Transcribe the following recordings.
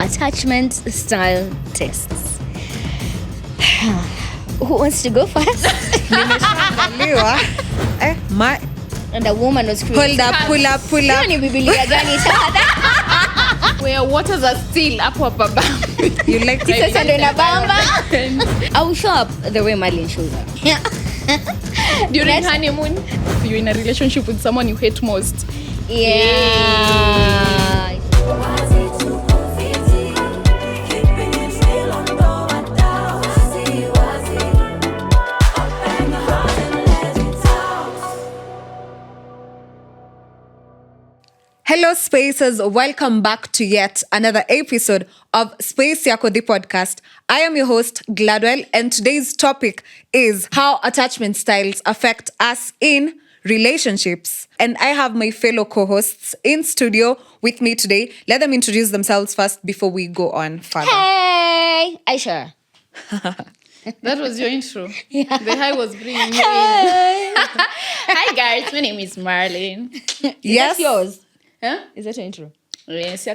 attachment style tests. Who wants to go first? And a woman was hold up, pull up. Ni Biblia gani tafadhali? Where waters are still up baba. You like to Sasa ndo inabamba. I will show up the way Marlene shows up. During honeymoon, you're in a relationship with someone you hate most. Yeah. Hello Spacers, welcome back to yet another episode of Space Yako the podcast. I am your host Gladwell, and today's topic is how attachment styles affect us in relationships. And I have my fellow co-hosts in studio with me today. Let them introduce themselves first before we go on further. Hey, Aisha. That was your intro. Yeah. The high was bringing you in. Hi guys, my name is Marlene. Yes, That's yours. Huh? Is that your intro? Yes,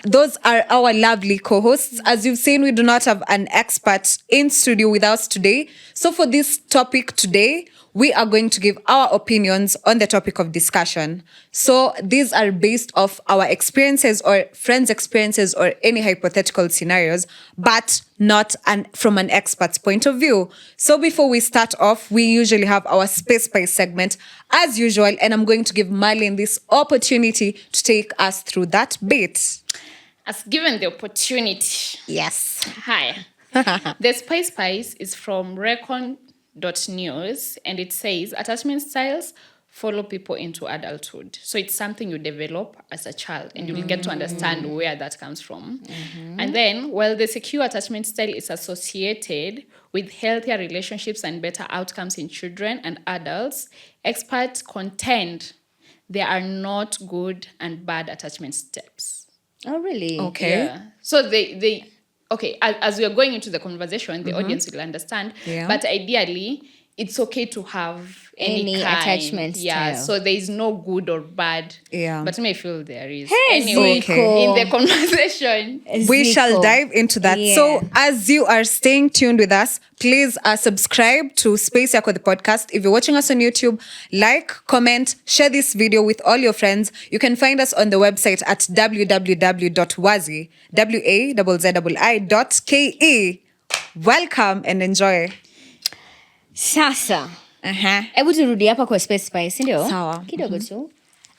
those are our lovely co-hosts. As you've seen, we do not have an expert in studio with us today. So for this topic today, we are going to give our opinions on the topic of discussion. So these are based off our experiences or friends' experiences or any hypothetical scenarios, but not from an expert's point of view. So before we start off, we usually have our Space Spice segment as usual, and I'm going to give Marlene this opportunity to take us through that bit. As given the opportunity. Yes. Hi. The Space Spice is from Recon.news, and it says attachment styles follow people into adulthood. So it's something you develop as a child, and you will get to understand where that comes from. And then, while the secure attachment style is associated with healthier relationships and better outcomes in children and adults, experts contend there are not good and bad attachment steps. Oh, really? Okay. Yeah. So they okay, as we are going into the conversation, the audience will understand. Yeah. But ideally, it's okay to have any kind. attachment Yeah, style. so there is no good or bad. Yeah. But I feel there is. Hey, Anyway, Okay. in the conversation. We Zico. shall dive into that. Yeah. So as you are staying tuned with us, please subscribe to Space Yako the podcast. If you're watching us on YouTube, like, comment, share this video with all your friends. You can find us on the website at www.wazzii, WAZZI.ke. Welcome and enjoy. Sasa. Hebu turudi hapa kwa Space Spice, ndio? Sawa. Kidogo tu.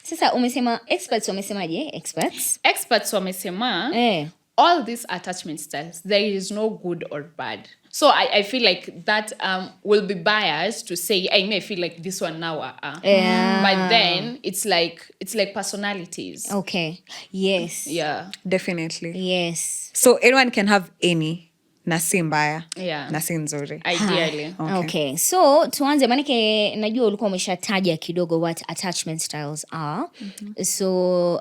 Sasa umesema experts wamesemaje? Experts wamesema all these attachment styles, there is no good or bad. So I feel like that will be biased to say, I may feel like this one now. Yeah. But then it's like personalities. Okay. Yes. Yeah. Definitely. Yes. So anyone can have any. Na si mbaya. Yeah. Na si nzuri. Ideally. Okay. So tuanze, manake najua ulikuwa umeshataja kidogo what attachment styles are. So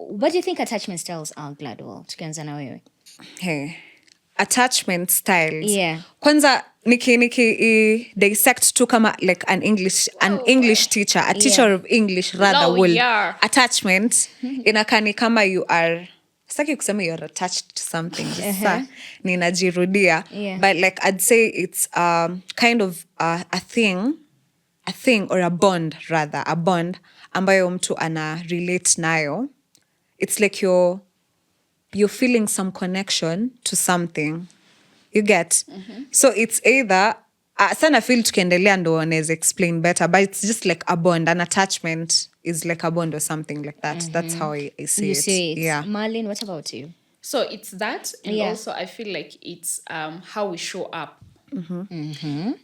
what do you think attachment styles are, Gladwell? Tukianza na wewe. Hey. Attachment styles. Yeah. Kwanza niki dissect tu kama like an English teacher, a teacher of English rather will. Attachment inakani kama you are, saki kusema you're attached to something. Ninajirudia. Yeah. But like I'd say it's kind of a thing or a bond rather, a bond ambayo mtu ana relate nayo. It's like you're feeling some connection to something. You get? So it's either sana feel tukiendelea ndo naweza explain better, but it's just like a bond. An attachment is like a bond or something like that. That's how I see You it. see it. Yeah. Marlene, what about you? So it's that, and Yeah. also I feel like it's how we show up.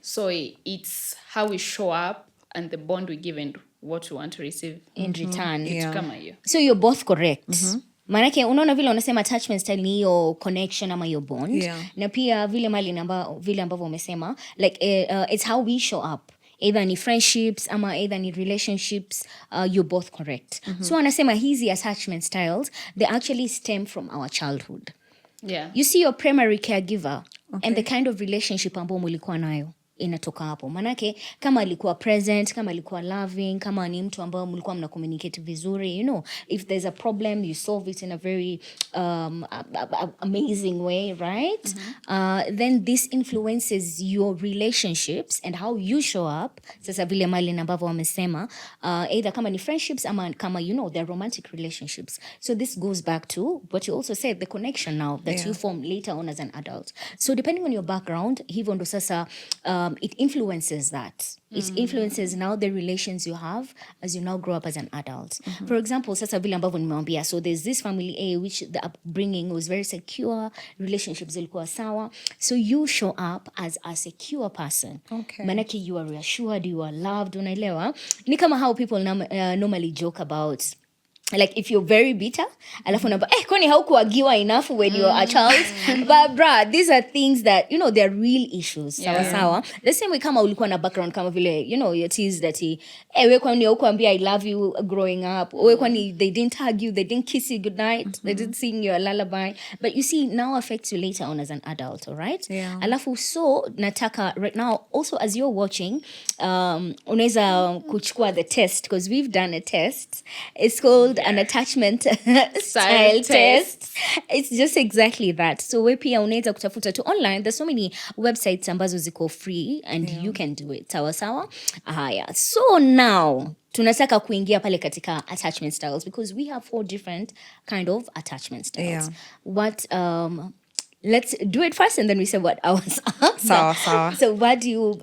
So it's how we show up and the bond we give and what we want to receive In return. Yeah. kama hiyo. So you're both correct. Maanake unaona vile unasema attachment style ni hiyo connection ama your bond. Yeah. Na pia vile vile ambavyo umesema like it's how we show up. Either ni friendships ama either ni relationships, you're both correct. So anasema hizi attachment styles, they actually stem from our childhood. Yeah. You see your primary caregiver and the kind of relationship ambao mulikuwa nayo. inatoka hapo. Manake kama alikuwa present, kama alikuwa loving, kama ni mtu ambao mlikuwa mna communicate vizuri, you know, if there's a problem you solve it in a very amazing way, right? Then this influences your relationships and how you show up. Sasa vile Marlene ambavyo wamesema, either kama ni friendships ama kama, you know, they're romantic relationships. So this goes back to what you also said, the connection now that you form later on as an adult. So depending on your background, hivyo ndo sasa it influences that. It influences now the relations you have as you now grow up as an adult. For example, sasa vile ambavyo nimewambia, so there's this family A which the upbringing was very secure, relationships zilikuwa sawa. So you show up as a secure person. Okay. Manake you are reassured, you are loved, unaelewa? Ni kama how people normally joke about, like if you're very bitter, alafu namba, kwani haukuagiwa enough when you're a child? But bruh, these are things that, you know, they're real issues. Sawa. The same way kama ulikuwa na background kama vile, you know, your teased that we kwani haukuambia I love you growing up. We kwani they didn't hug you, they didn't kiss you goodnight, they didn't sing you a lullaby. But you see, now affects you later on as an adult, all right? Yeah. Alafu so nataka right now also as you're watching, unaweza kuchukua the test because we've done a test. It's called an attachment style test. It's just exactly that. So we pia unaweza kutafuta tu online. There's so many websites ambazo ziko free and you can do it. Sawa. Haya. So now tunataka kuingia pale katika attachment styles because we have 4 different kind of attachment styles. Yeah. What let's do it first and then we say what ours are. Sawa. So what do you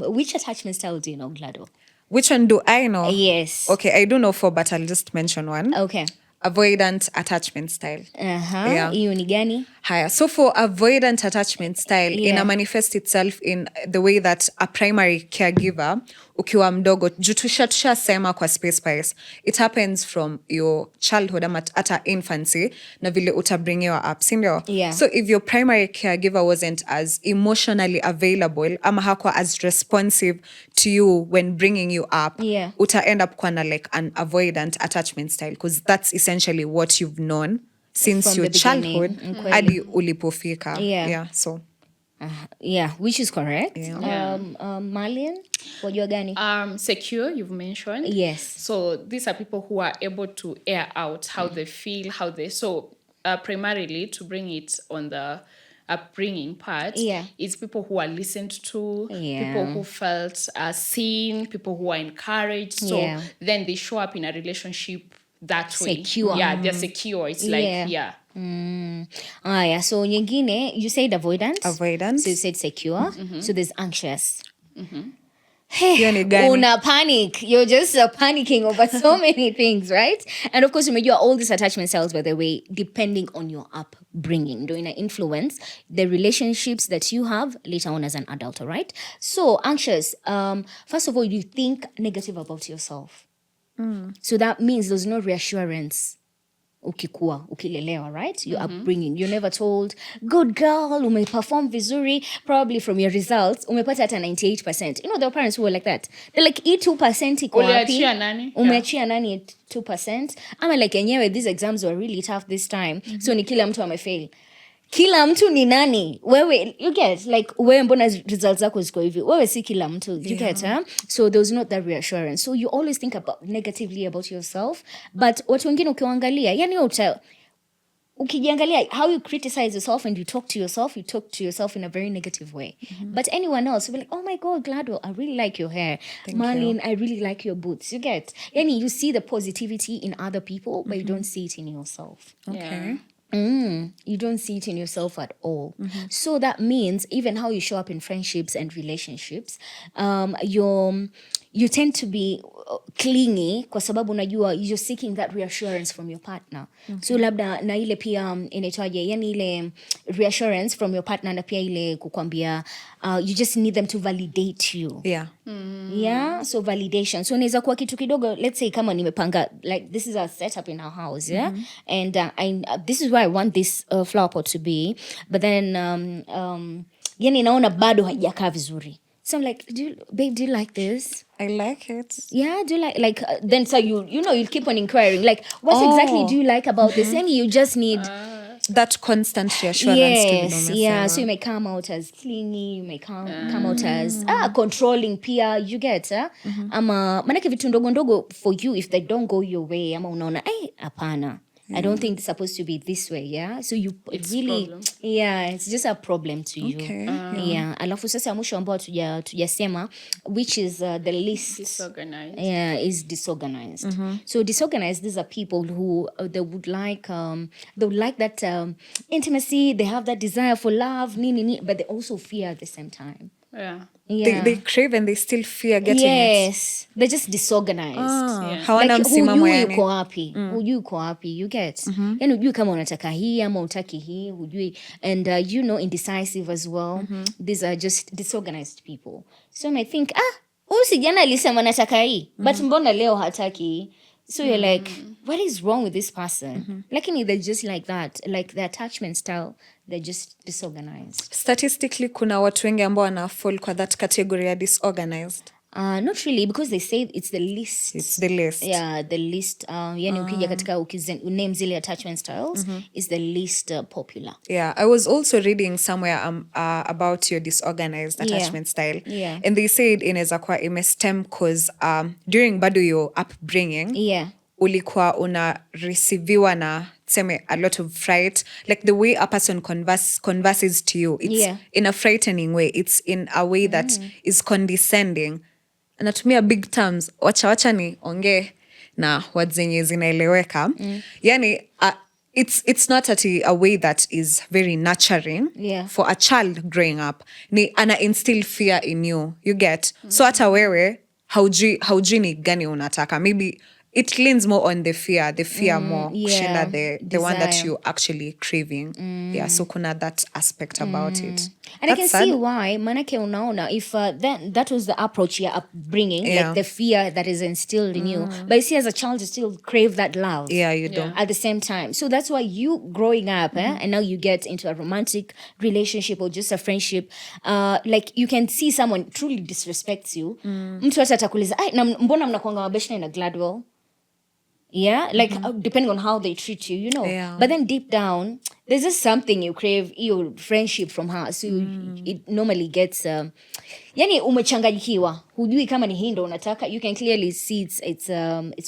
which attachment style do you know, Glado? Which one do I know? Yes. Okay, I do know 4, but I'll just mention one. Okay. Avoidant attachment style. Yeah. Hiyo ni gani? Haya, so for avoidant attachment style, ina manifest itself in the way that a primary caregiver, ukiwa mdogo, jutusha sema kwa space, it happens from your childhood ama ata infancy, na vile utabringiwa up, sindio? Yeah. So if your primary caregiver wasn't as emotionally available, ama hakuwa as responsive to you when bringing you up, uta end up kwa na like an avoidant attachment style, because that's essentially what you've known since from your the childhood hadi ulipofika. So which is correct. Marlene, wajua gani? Secure, you've mentioned. Yes. So these are people who are able to air out how they feel, how they primarily to bring it on the upbringing part is people who are listened to, people who felt seen, people who are encouraged. So then they show up in a relationship that way. Secure. Yeah, they're secure. It's like, So nyingine, you said avoidance. Avoidance. So you said secure. So there's anxious. Hey, una panic. You're just panicking over so many things, right? And of course, you all these attachment styles, by the way, depending on your upbringing, doing an influence the relationships that you have later on as an adult, all right? So anxious. First of all, you think negative about yourself. So that means there's no reassurance. Ukilelewa, right? Your upbringing. You're never told, good girl, umeperform vizuri. Probably from your results, umepata hata 98%. You know, there are parents who are like that. They're like, 2% iko wapi? Umeachia nani 2%? Ama like, enyewe, these exams were really tough this time. So ni kila mtu amefail. Kila mtu ni nani? Wewe, you get, like, wewe mbona results zako ziko hivi? Wewe si kila mtu, you get, huh? So there's not that reassurance. So you always think about negatively about yourself. But watu wengine ukiwaangalia, yani ukijiangalia, how you criticize yourself and you talk to yourself in a very negative way. But anyone else will be like, oh my God, Glado, I really like your hair. Marlene, I really like your boots. You get, yani you see the positivity in other people, but you don't see it in yourself. Okay. You don't see it in yourself at all. So that means even how you show up in friendships and relationships, you tend to be clingy kwa sababu unajua you're seeking that reassurance from your partner. So labda na ile pia inaitwaje, yani ile reassurance from your partner na pia ile kukwambia you just need them to validate you. So validation. So inaweza kuwa kitu kidogo, let's say kama nimepanga, like this is a setup in our house, and this is where I want this flower pot to be, but then yani naona bado haijakaa vizuri. So I'm like, babe, do you like this? I like it. Yeah, do you like then so you know, you'll keep on inquiring, like, what exactly do you like about this? And you just need that constant reassurance to yes, yeah. So you may come out as clingy, you may come out as controlling pia, you get ama manake vitu ndogo ndogo for you, if they don't go your way ama unaona hapana, I don't think it's supposed to be this way, yeah. So you it's really problem. yeah, it's just a problem to you. Okay. Yeah. Alafu sasa mwisho ambao tujasema, which is the least Disorganized. Yeah, is disorganized. So disorganized, these are people who they would like that intimacy, they have that desire for love, but they also fear at the same time. Yeah. Yeah. They crave and they still fear getting it. Yes, they're just disorganized. Yeah. Hawana msimamo hujui yani. uko wapi, hujui uko wapi, you get. Yani hujui kama unataka hii ama utaki hii, hujui. And indecisive as well. These are just disorganized people. So I think, huyu sijana alisema nataka hii, but mbona leo hataki hii? So you're like, what is wrong with this person? Lakini they're just like that. Like the attachment style, they're just disorganized. Statistically, kuna watu wengi ambao wana fall kwa that category ya disorganized. Not really, because they say it's the least. It's the least. Yeah, the least. Yani ukija katika name zile attachment styles is the least popular. Yeah, I was also reading somewhere about your disorganized attachment style. Yeah. And they said inaweza kuwa imestem cause during bado your upbringing, Yeah. ulikuwa unareceiviwa na tuseme a lot of fright, like the way a person converses to you, it's in a frightening way, it's in a way that is condescending. Anatumia big terms, wacha ni onge na words zenye zinaeleweka. Yani it's not a way that is very nurturing for a child growing up. Ni ana instill fear in you, you get. So hata wewe haujui ni gani unataka. Maybe it leans more on the fear more kushinda the one that you actually craving. Yeah, so kuna that aspect about it. And I can see why. Manake unaona, if then that was the approach your upbringing, like the fear that is instilled in you. But you see, as a child, you still crave that love. Yeah, you do. At the same time. So that's why you growing up, and now you get into a romantic relationship or just a friendship, like you can see someone truly disrespects you. Mtu hata atakuuliza, na mbona mnakuanga mabeshte na Gladwell? Yeah, like depending on how they treat you, you know. Yeah. But then deep down, there's just something you crave, your friendship from her. So it normally gets, yani umechanganyikiwa, hujui kama ni hii ndo unataka. You can clearly see it's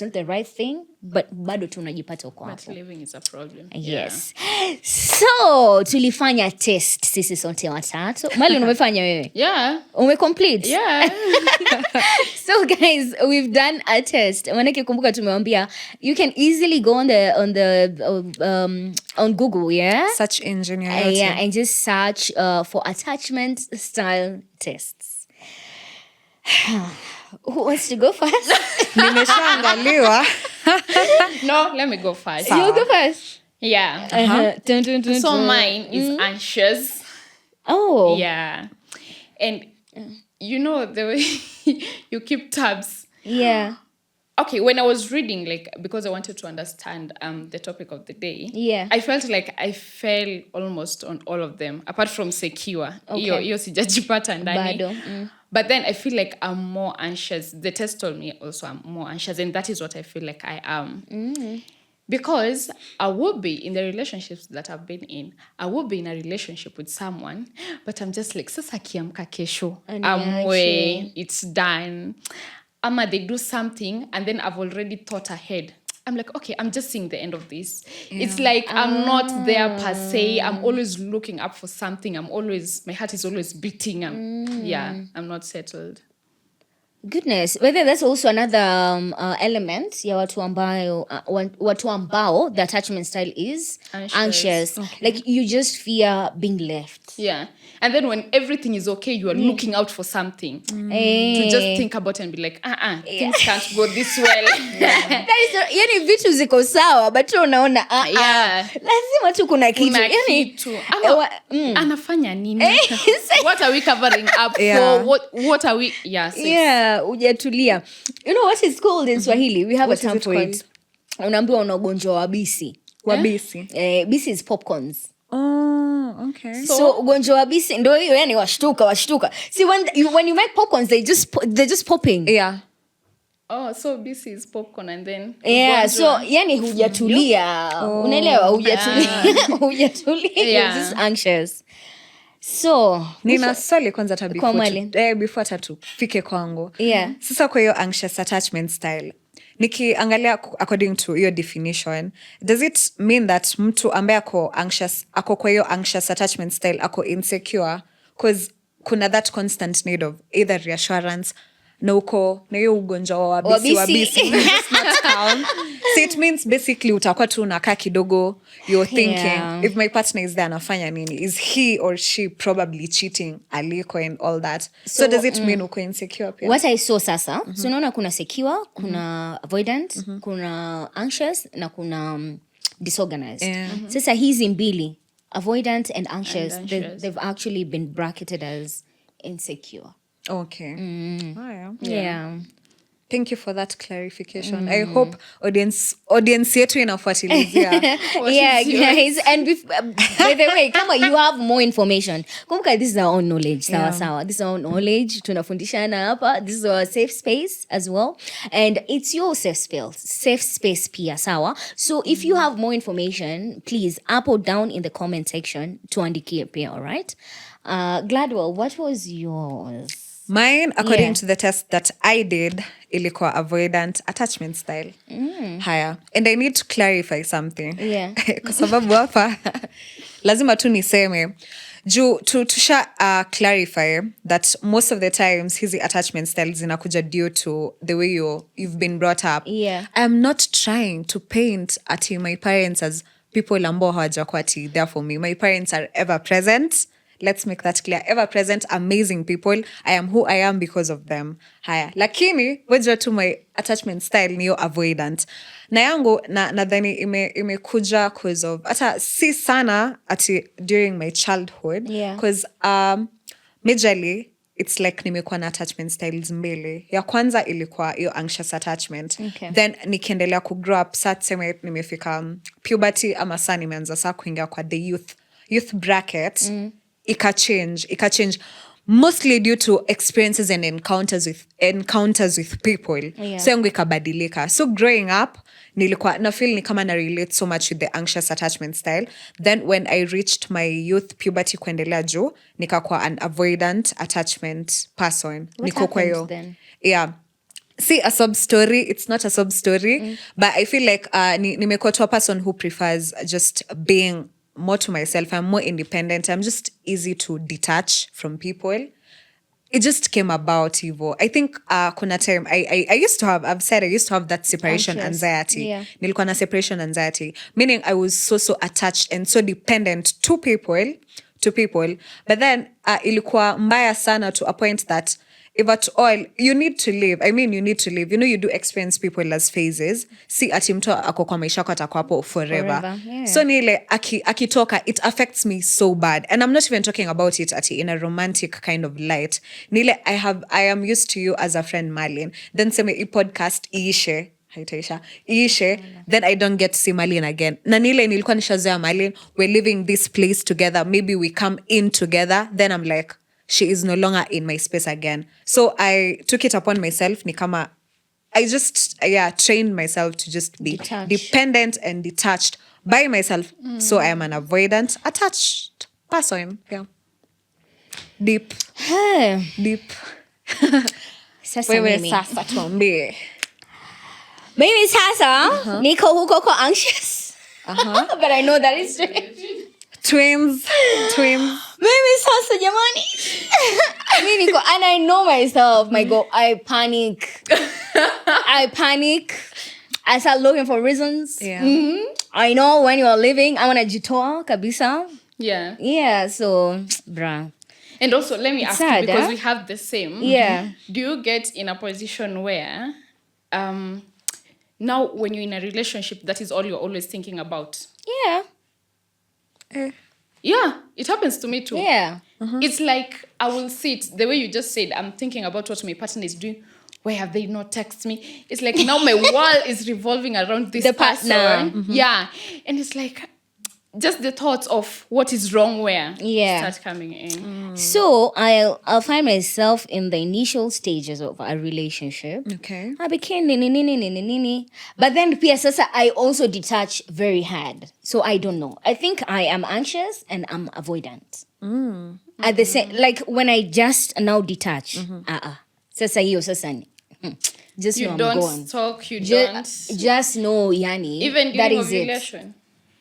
not the right thing, but bado tu unajipata uko hapo. But living is a problem. Yes. Yeah. So tulifanya test sisi sote watatu. Mali umefanya wewe? Yeah. Umecomplete? Yeah. So guys, we've done a test. Manake kumbuka tumewambia you can easily go on Google, yeah? Search engine. Yeah, and just search for attachment style tests. Who wants to go first? Nimeshaangaliwa. No, let me go first. You go first. Yeah. Dun, dun, dun, So dun. mine is anxious. Oh. Yeah. And you know the way you keep tabs. Yeah. Okay, when I was reading, like, because I wanted to understand the topic of the day, I felt like I fell almost on all of them, apart from secure. Iyo sijajipata ndani. Bado. But then I feel like I'm more anxious. The test told me also I'm more anxious, and that is what I feel like I am. Because I would be in the relationships that I've been in, I would be in a relationship with someone, but I'm just like, sasa kiamka kesho, I'm way, it's done. Ama they do something and then I've already thought ahead. I'm like, okay, I'm just seeing the end of this. Yeah. It's like I'm not there per se. I'm always looking up for something. My heart is always beating. I'm not settled. Goodness, whether that's also another element ya watu ambao the attachment style is anxious. Okay. Like you just fear being left. Yeah. And then when everything is okay, you are looking out for something to just think about and be like, things can't go this well. Yani vitu ziko sawa, but unaona lazima tu kuna kitu. Anafanya nini? What are we covering up for? What are we? Yeah, ujatulia. You know what it's called in Swahili? We have a term for it. Unaambiwa una ugonjwa wa bisi. Wa bisi? Bisi is popcorns. Oh, okay. So ugonjwa wa bisi ndio hiyo, yani washtuka. See when you make popcorns, they're just popping. Yeah. Oh, so busy is popcorn and then Yeah, so ugonjwa. yani hujatulia. Unaelewa hujatulia. You're Yeah. just anxious. So, Nina swali kwanza hata Kwa Mali. before hata tufike kwangu. Yeah. Sasa kwa hiyo anxious attachment style, nikiangalia according to your definition, does it mean that mtu ambaye ako anxious, ako kwa hiyo anxious attachment style, ako insecure? Because kuna that constant need of either reassurance na uko na hiyo ugonjwa wa wabisi just not calm. So it means basically utakuwa tu unakaa kidogo, you're thinking, Yeah. if my partner is there anafanya nini, is he or she probably cheating aliko and all that. So does it mean uko insecure pia? What I saw sasa, so unaona kuna secure, kuna avoidant, kuna anxious na kuna disorganized. Yeah. Sasa hizi mbili, avoidant and anxious, anxious. they've actually been bracketed as insecure. Okay. Haya. Yeah. Thank you for that clarification. I hope audience yetu inafuatilizia. Yeah, guys. And by the way, kama you have more information, kumbuka this is our own knowledge. Sawa sawa. This is our own knowledge. Tunafundishana hapa. This is our safe space as well. And it's your safe space pia, sawa. So if you have more information, please up or down in the comment section tuandikie pia, all right? Gladwell, what was yours? Mine, according Yeah. to the test that I did, ilikuwa avoidant attachment style. Haya. And I need to clarify something. Yeah. Kwa sababu hapa, lazima tu niseme. Juu, tusha clarify that most of the times, hizi attachment styles zinakuja due to the way you've been brought up. Yeah. I'm not trying to paint ati my parents as people ambao hawajakuwa ati there for me. My parents are ever present. Let's make that clear. Ever present, amazing people. I am who I am because of them. Haya. Lakini, wajua tu my attachment style niyo avoidant. Na yangu, nadhani imekuja cause of, ata si sana ati during my childhood. Yeah. Because majorly, it's like nimekuwa na attachment styles mbili. Ya kwanza ilikuwa hiyo anxious attachment. Okay. Then nikiendelea kugrow up, saa tuseme nimefika puberty ama saa nimeanza saa kuingia kwa the youth bracket. Ikachange mostly due to experiences and encounters with people. Yeah. So yangu ikabadilika. So growing up nilikuwa na feel ni kama na relate so much with the anxious attachment style. Then when I reached my youth puberty kuendelea juu nikakuwa an avoidant attachment person. Niko kwa hiyo. Then? Yeah. See, a sub story, it's not a sub story, but I feel like nimekuwa to a person who prefers just being more to myself. I'm more independent. I'm just easy to detach from people. It just came about, Ivo. I think kuna time I used to have, I've said I used to have that separation Anxious. anxiety. Yeah. Nilikuwa na separation anxiety, meaning I was so attached and so dependent to people. But then ilikuwa mbaya sana to a point that if at all, you need to live. I mean, you need to live. You know, you do experience people as phases. Si ati mtu ako kwa maisha yako atakuwa hapo forever. Yeah. So nile akitoka, it affects me so bad. And I'm not even talking about it ati in a romantic kind of light. Nile, I am used to you as a friend, Marlene. Then seme I podcast iishe. Haitaisha. Iishe. Then I don't get to see Marlene again. Na nile nilikuwa nishazoea Marlene. We're living this place together. Maybe we come in together. Then I'm like, she is no longer in my space again. So I took it upon myself. Nikama, I just, trained myself to just be Detached. dependent and detached by myself. So I am an avoidant, attached person. Yeah. Deep. Sasa Wewe mimi. sasa tuambie. Mimi sasa niko huko kwa anxious. But I know that is strange. Twins. Mimi sasa jamani. Mimi niko, and I know myself. I panic. I start looking for reasons. Yeah. I know when you are living, I want to jitoa kabisa. Yeah. Yeah, so bruh. And also, let me ask sad, you, because huh? we have the same. Yeah. Do you get in a position where now when you're in a relationship, that is all you're always thinking about? Yeah. Yeah, it happens to me too. Yeah. It's like I will sit, the way you just said, I'm thinking about what my partner is doing. Why have they not texted me? It's like now my world is revolving around this The person. partner. Yeah. And it's like, just the thoughts of what is wrong where Yeah. start coming in. So I'll find myself in the initial stages of a relationship. Okay. I became nini. But then pia sasa I also detach very hard. So I don't know. I think I am anxious and I'm avoidant. At the same, like when I just now detach. Sasa hiyo sasa ni. Just You know I'm don't gone. talk, you don't Just know yani even that during is it. ovulation.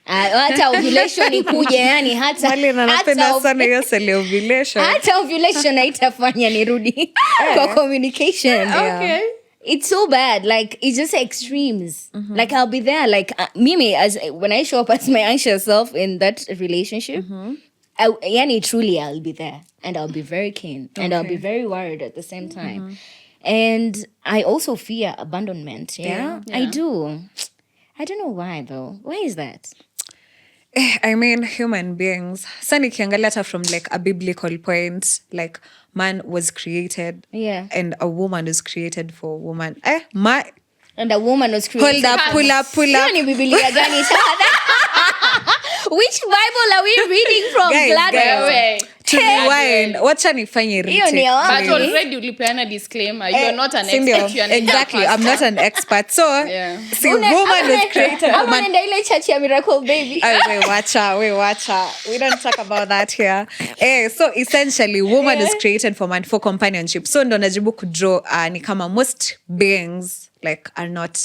Hata ovulation ikuje yani Wale na napenda sana hiyo sele ovulation. hata ovulation haitafanya nirudi kwa communication. Okay. It's so bad. Like it's just extremes. Like I'll be there. Like Mimi, as when I show up as my anxious self in that relationship, yani truly I'll be there and I'll be very keen and I'll be very worried at the same time. And I also fear abandonment. Yeah, Yeah. I do. I don't know why though. Why is that? I mean, human beings. Sani kiangalia hata from like a biblical point, like man was created, Yeah. and a woman is created for woman. And a woman was created. Hold up, pull up. Hiyo ni Biblia gani sana? Which Bible are we reading from? Guys, Gladys? guys. Wewe. To rewind, wacha nifanye Hiyo ni retake, wapi? But please. already ulipeana disclaimer. You're not an Si ndio? expert. You're an Exactly, I'm not an expert. So, Yeah. see, woman was created for Ama man. nenda ile church ya Miracle Baby. We watcha. We don't talk about that here. So essentially, woman is created for man, for companionship. So ndo najibu kudraw ni kama most beings like are not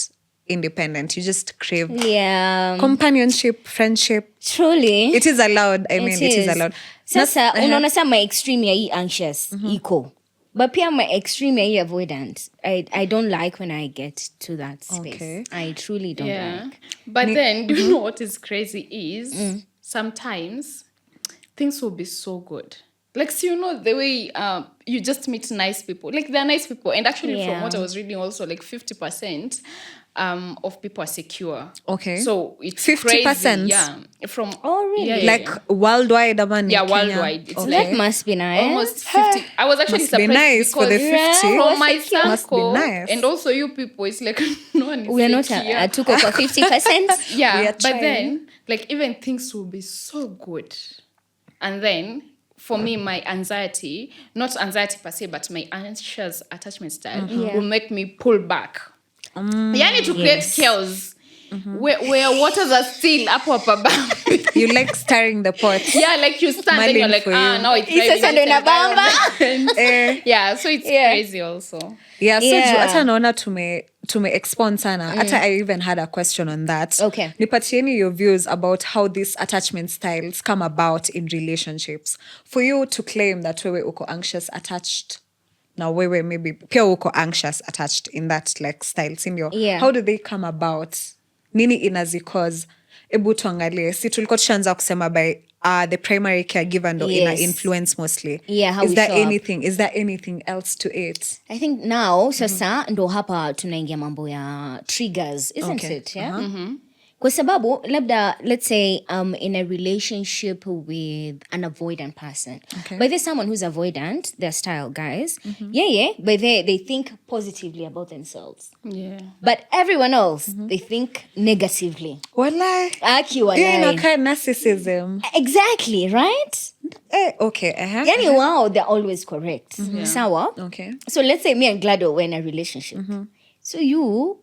independent. You just crave Yeah. companionship, friendship. Truly. It is allowed. I mean, it is allowed. Sasa unaona sa my extreme ya hii anxious iko. But pia my extreme ya hii avoidant. I don't like when I get to that space. Okay. I truly don't like. But then, do you know what is crazy is sometimes things will be so good. Like, so you know, the way you just meet nice people. Like, they're nice people. And actually, from what I was reading also, like 50% of people are secure. Okay. So it's 50%? crazy. Yeah. From, Oh, really? Yeah, Like worldwide, Amani, yeah, Kenya. worldwide. It's Okay. That must be nice. almost 50. I was actually Must be surprised nice for the because 50. from my Must be circle nice. and also you people, it's like no one is We're not secure. tuko kwa 50%. Yeah, We are but trying. then like even things will be so good, and then for me, my anxiety, not anxiety per se, but my anxious attachment style will make me pull back. Yani to create chaos where waters are still hapo hapa. You like stirring the pot. Yeah, like you stand and you're Smiling like, for you. now it's Isa driving sando this inabamba. environment. Yeah, so it's Yeah. crazy also. Yeah, so Yeah. hata naona tume expand sana. Hata I even had a question on that. Okay. Nipatieni your views about how these attachment styles come about in relationships. For you to claim that wewe uko anxious attached, now wewe maybe pia uko anxious attached in that like style, sindio? Yeah. How do they come about? Nini inazi cause? Ebu tuangalie. Si tulikuwa tushaanza kusema by the primary caregiver ndo ina Yes. influence mostly. Yeah, how is we there show up. anything? Is there anything else to it? I think now sasa ndo hapa tunaingia mambo ya triggers, isn't Okay. it? Yeah. Kwa sababu labda let's say in a relationship with an avoidant person. Okay. But there's someone who's avoidant, their style, guys. Yeah, but they think positively about themselves. Yeah. But everyone else, they think negatively. Walai. Aki Hiyo walai. inakaa narcissism. Exactly, right? Okay. Yani wow, they're always correct. Sawa? Okay. So let's say me and Glado were in a relationship. So you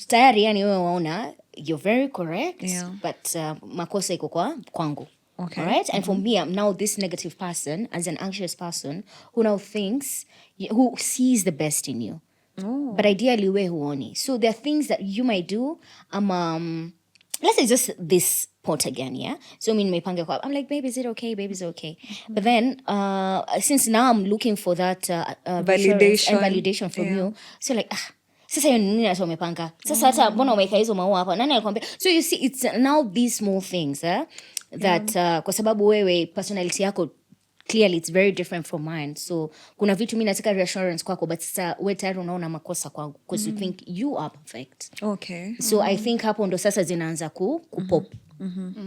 tayari yani wewe waona you're very correct, Yeah. but makosa iko kwangu. Okay. All right? And for me, I'm now this negative person, as an anxious person, who now thinks, who sees the best in you. Oh. But ideally, we huoni. So there are things that you might do. Let's say just this pot again, yeah? So I'm like, babe, is it okay? Babe, is it okay? But then, since now I'm looking for that reassurance and validation from you, so like, sasa hiyo nini nasa umepanga? Sasa hata mbona umeweka hizo maua hapa? Nani alikwambia? So you see, it's now these small things that kwa sababu wewe personality yako clearly it's very different from mine. So kuna vitu mimi nataka reassurance kwako, but sasa wewe tayari unaona makosa kwangu because you think you are perfect. Okay. So I think hapo ndo sasa zinaanza kupop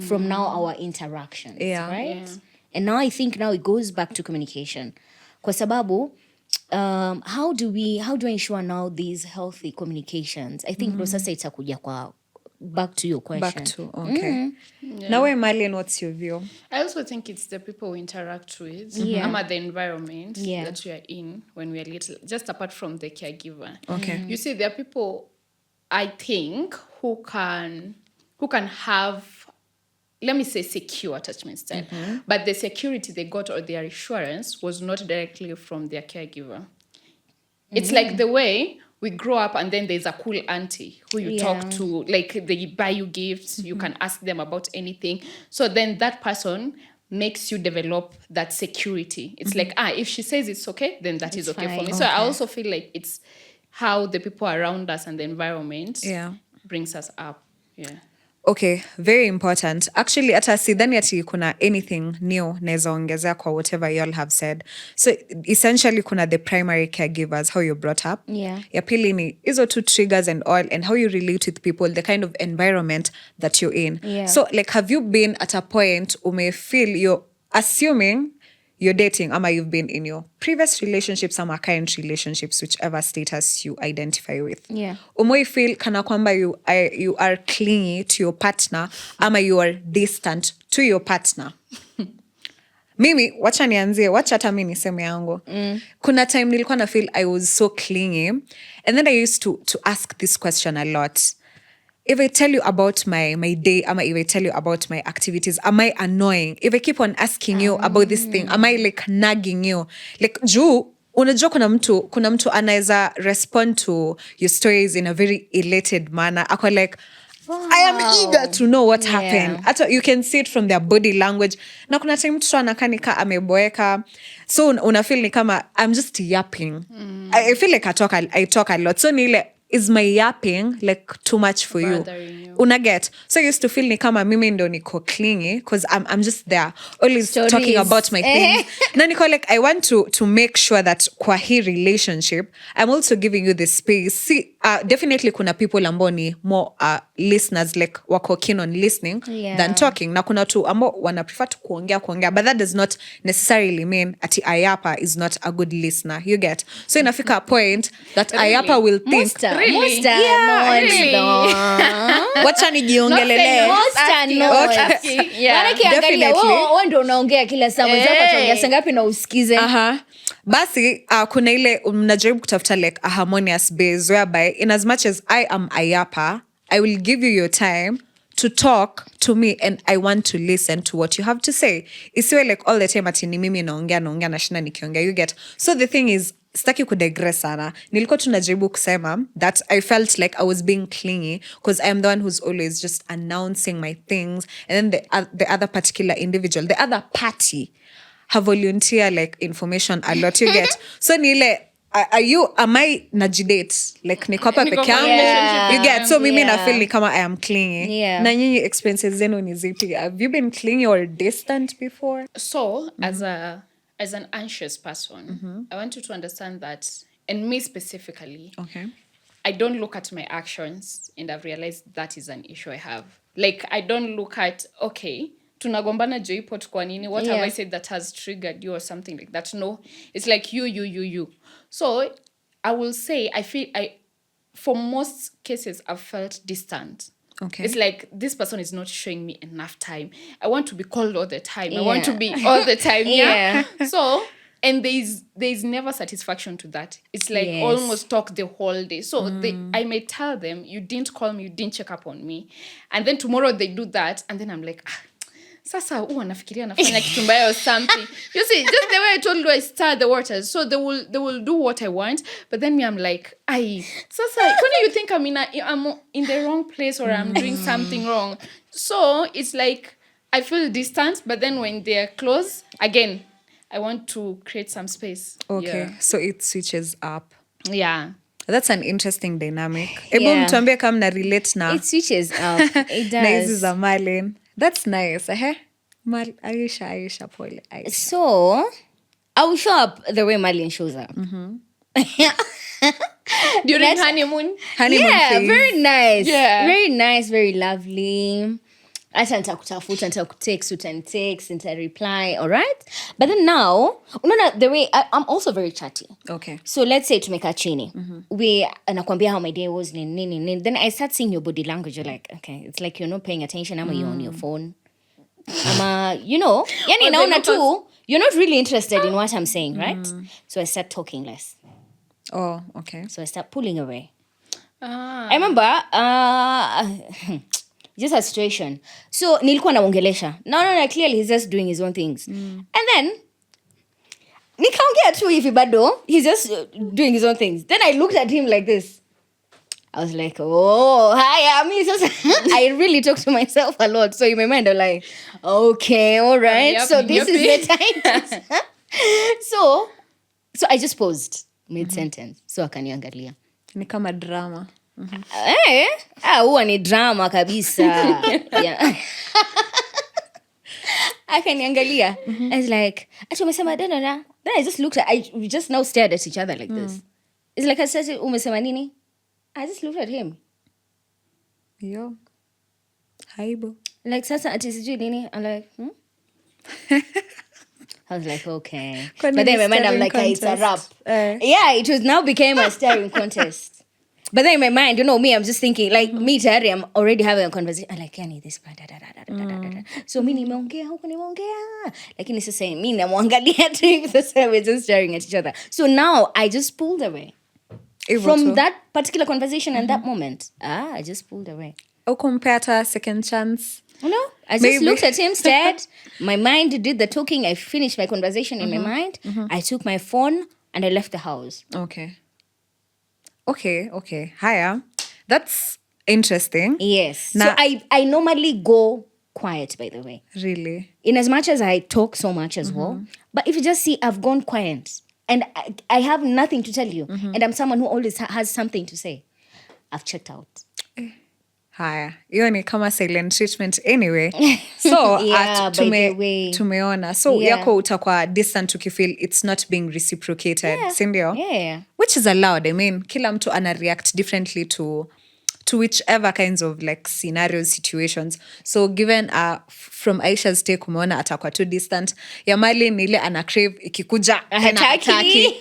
from now our interactions, Yeah. right? Yeah. And now I think now it goes back to communication. Kwa sababu how do I ensure now these healthy communications? I think ndo sasa itakuja kwa back to your question. Back to, okay. Now, Marlene, what's your view? I also think it's the people we interact with, the environment that we are in when we are little, just apart from the caregiver. Okay. You see, there are people, I think, who can have, let me say, secure attachment style, but the security they got or their assurance was not directly from their caregiver. It's like the way we grow up and then there's a cool auntie who you talk to, like they buy you gifts, you can ask them about anything. So then that person makes you develop that security. It's like, if she says it's okay, then that is okay for me. So I also feel like it's how the people around us and the environment brings us up. Yeah. Okay, very important. Actually, hata sidhani ati kuna anything new naeza ongezea kwa whatever y'all have said. So essentially kuna the primary caregivers, how you're brought up. Yeah. Ya pili ni hizo two triggers and all, and how you relate with people, the kind of environment that you're in. Yeah. So like, have you been at a point feel you're assuming you're dating ama you've been in your previous relationships ama current relationships, whichever status you identify with. Yeah. Feel kana kwamba you are clingy to your partner ama you are distant to your partner. Mimi wacha hata mimi niseme yangu. Kuna time nilikuwa na feel I was so clingy, and then I used to ask this question a lot. If I tell you about my day, ama if I tell you about my activities, am I annoying? If I keep on asking you about this thing, am I like nagging you? Like, unajua kuna mtu anaweza respond to your stories in a very elated manner. Ako like, I am eager to know what happened. You can see it from their body language. Na kuna time mtu anakanika ameboeka. So unafeel ni kama I'm just yapping. I feel like I talk a lot. So ni is my yapping like too much for you? Unaget? So I used to feel ni kama mimi ndo niko clingy because I'm just there always Stories. talking about my things. Na niko like, I want to make sure that kwa hii relationship I'm also giving you the space. See, definitely kuna people ambao ni more listeners, like wako keen on listening than talking. Na kuna tu ambao wana prefer to kuongea, but that does not necessarily mean ati ayapa is not a good listener. You get? So inafika a point that ayapa will think wacha nijiongelele. Ndo unaongea kila saa mwenzako ataongea saa ngapi na usikize. Basi kuna ile mnajaribu kutafuta like a harmonious base whereby in as much as I am ayapa, I will give you your time to talk to me and I want to listen to what you have to say. Isiwe like all the time ati ni mimi naongea na shina nikiongea. You get? So the thing is, sitaki kudigress sana. Nilikuwa tunajaribu kusema that I felt like I was being clingy because I am the one who's always just announcing my things, and then the other particular individual, the other party, have volunteer like information a lot. You get? So nile, am I najidate? Like niko hapa peke yangu? You get? So mimi na feel ni kama I am clingy. Na nyinyi experiences zenu ni zipi? Have you been clingy or distant before? So as an anxious person, I want you to understand that, and me specifically, I don't look at my actions and I've realized that is an issue I have. Like, I don't look at, okay, tunagombana joipot kwa nini? What have I said that has triggered you or something like that? No, it's like you. So I will say, for most cases, I've felt distant. Okay. It's like this person is not showing me enough time. I want to be called all the time. I want to be all the time. So, and there's never satisfaction to that. It's like almost talk the whole day. So I may tell them, you didn't call me, you didn't check up on me. And then tomorrow they do that. And then I'm like, sasa anafikiria nafanya kitu mbaya or something. You see, just the way I told you, I stir the waters. So they will do what I want, but then me, I'm like, sasa, when you think I'm in the wrong place or I'm doing something wrong? So it's like I feel distant, but then when they're close, again, I want to create some space. Okay, so it switches up. Yeah. That's an interesting dynamic. Ebu mtuambie kama na relate na. It switches up. It does. Na hizi za Marlene. That's nice. Aisha, pole. Aisha. So, I will show up the way Marlene shows up. During honeymoon yeah, phase. very nice. Yeah. Very nice, very lovely. hata nitakutafuta, nitakutext, utanitext, nitareply, all right? But then now, unaona the way I'm also very chatty. Okay. So let's say tumekaa chini. We anakuambia how my day was, nini. Then I start seeing your body language. You're like, okay, it's like you're not paying attention. Ama you're on your phone. Ama, you know, yani naona tu, you're not really interested in what I'm saying, right? So I start talking less. Oh, okay. So I start pulling away. I remember just a situation. So nilikuwa naongelesha. No, clearly he's just doing his own things. And then nikaongea tu hivi bado, he's just doing his own things. Then I looked at him like this. I was like, oh, hi, I really talk to myself a lot. So in my mind, I'm like, okay, all right. So this is the time. So I just paused mid-sentence. So akaniangalia. Ni kama drama. Huwa ni drama kabisa. Yeah. Akaniangalia. I was like, ati umesema dana. Then I just looked at, we just now stared at each other like this. It's like I said, umesema nini? I just looked at him. Yo. Haibo. Like, sasa ati sijui nini? I'm like, I was like, okay. But then in my mind, I'm like, it's a rap. Yeah, it was now became a staring contest. But then in my mind, you know, me, I'm just thinking, like, me, Tari, I'm already having a conversation. I'm like, yani, this, so mi nimeongea, huku nimeongea. Lakini sasa, mi namwangalia tu, sasa we're just staring at each other. So now, I just pulled away. From that particular conversation and that moment. I just pulled away. Or compared to a second chance. No, I just looked at him, stared. My mind did the talking. I finished my conversation in my mind. I took my phone and I left the house. Okay. Haya. That's interesting. Yes. So I normally go quiet, by the way. Really? In as much as I talk so much as well. But if you just see, I've gone quiet. And I have nothing to tell you. And I'm someone who always has something to say. I've checked out. Haya. Hiyo ni kama silent treatment anyway. So, tumeona. So, yako utakuwa distant ukifeel it's not being reciprocated. Sindio? Yeah. Which is allowed. I mean, kila mtu ana react differently to whichever kinds of like scenarios, situations. So given from Aisha's take, umeona atakuwa too distant. Ya Mali ni ile ana crave ikikuja hataki.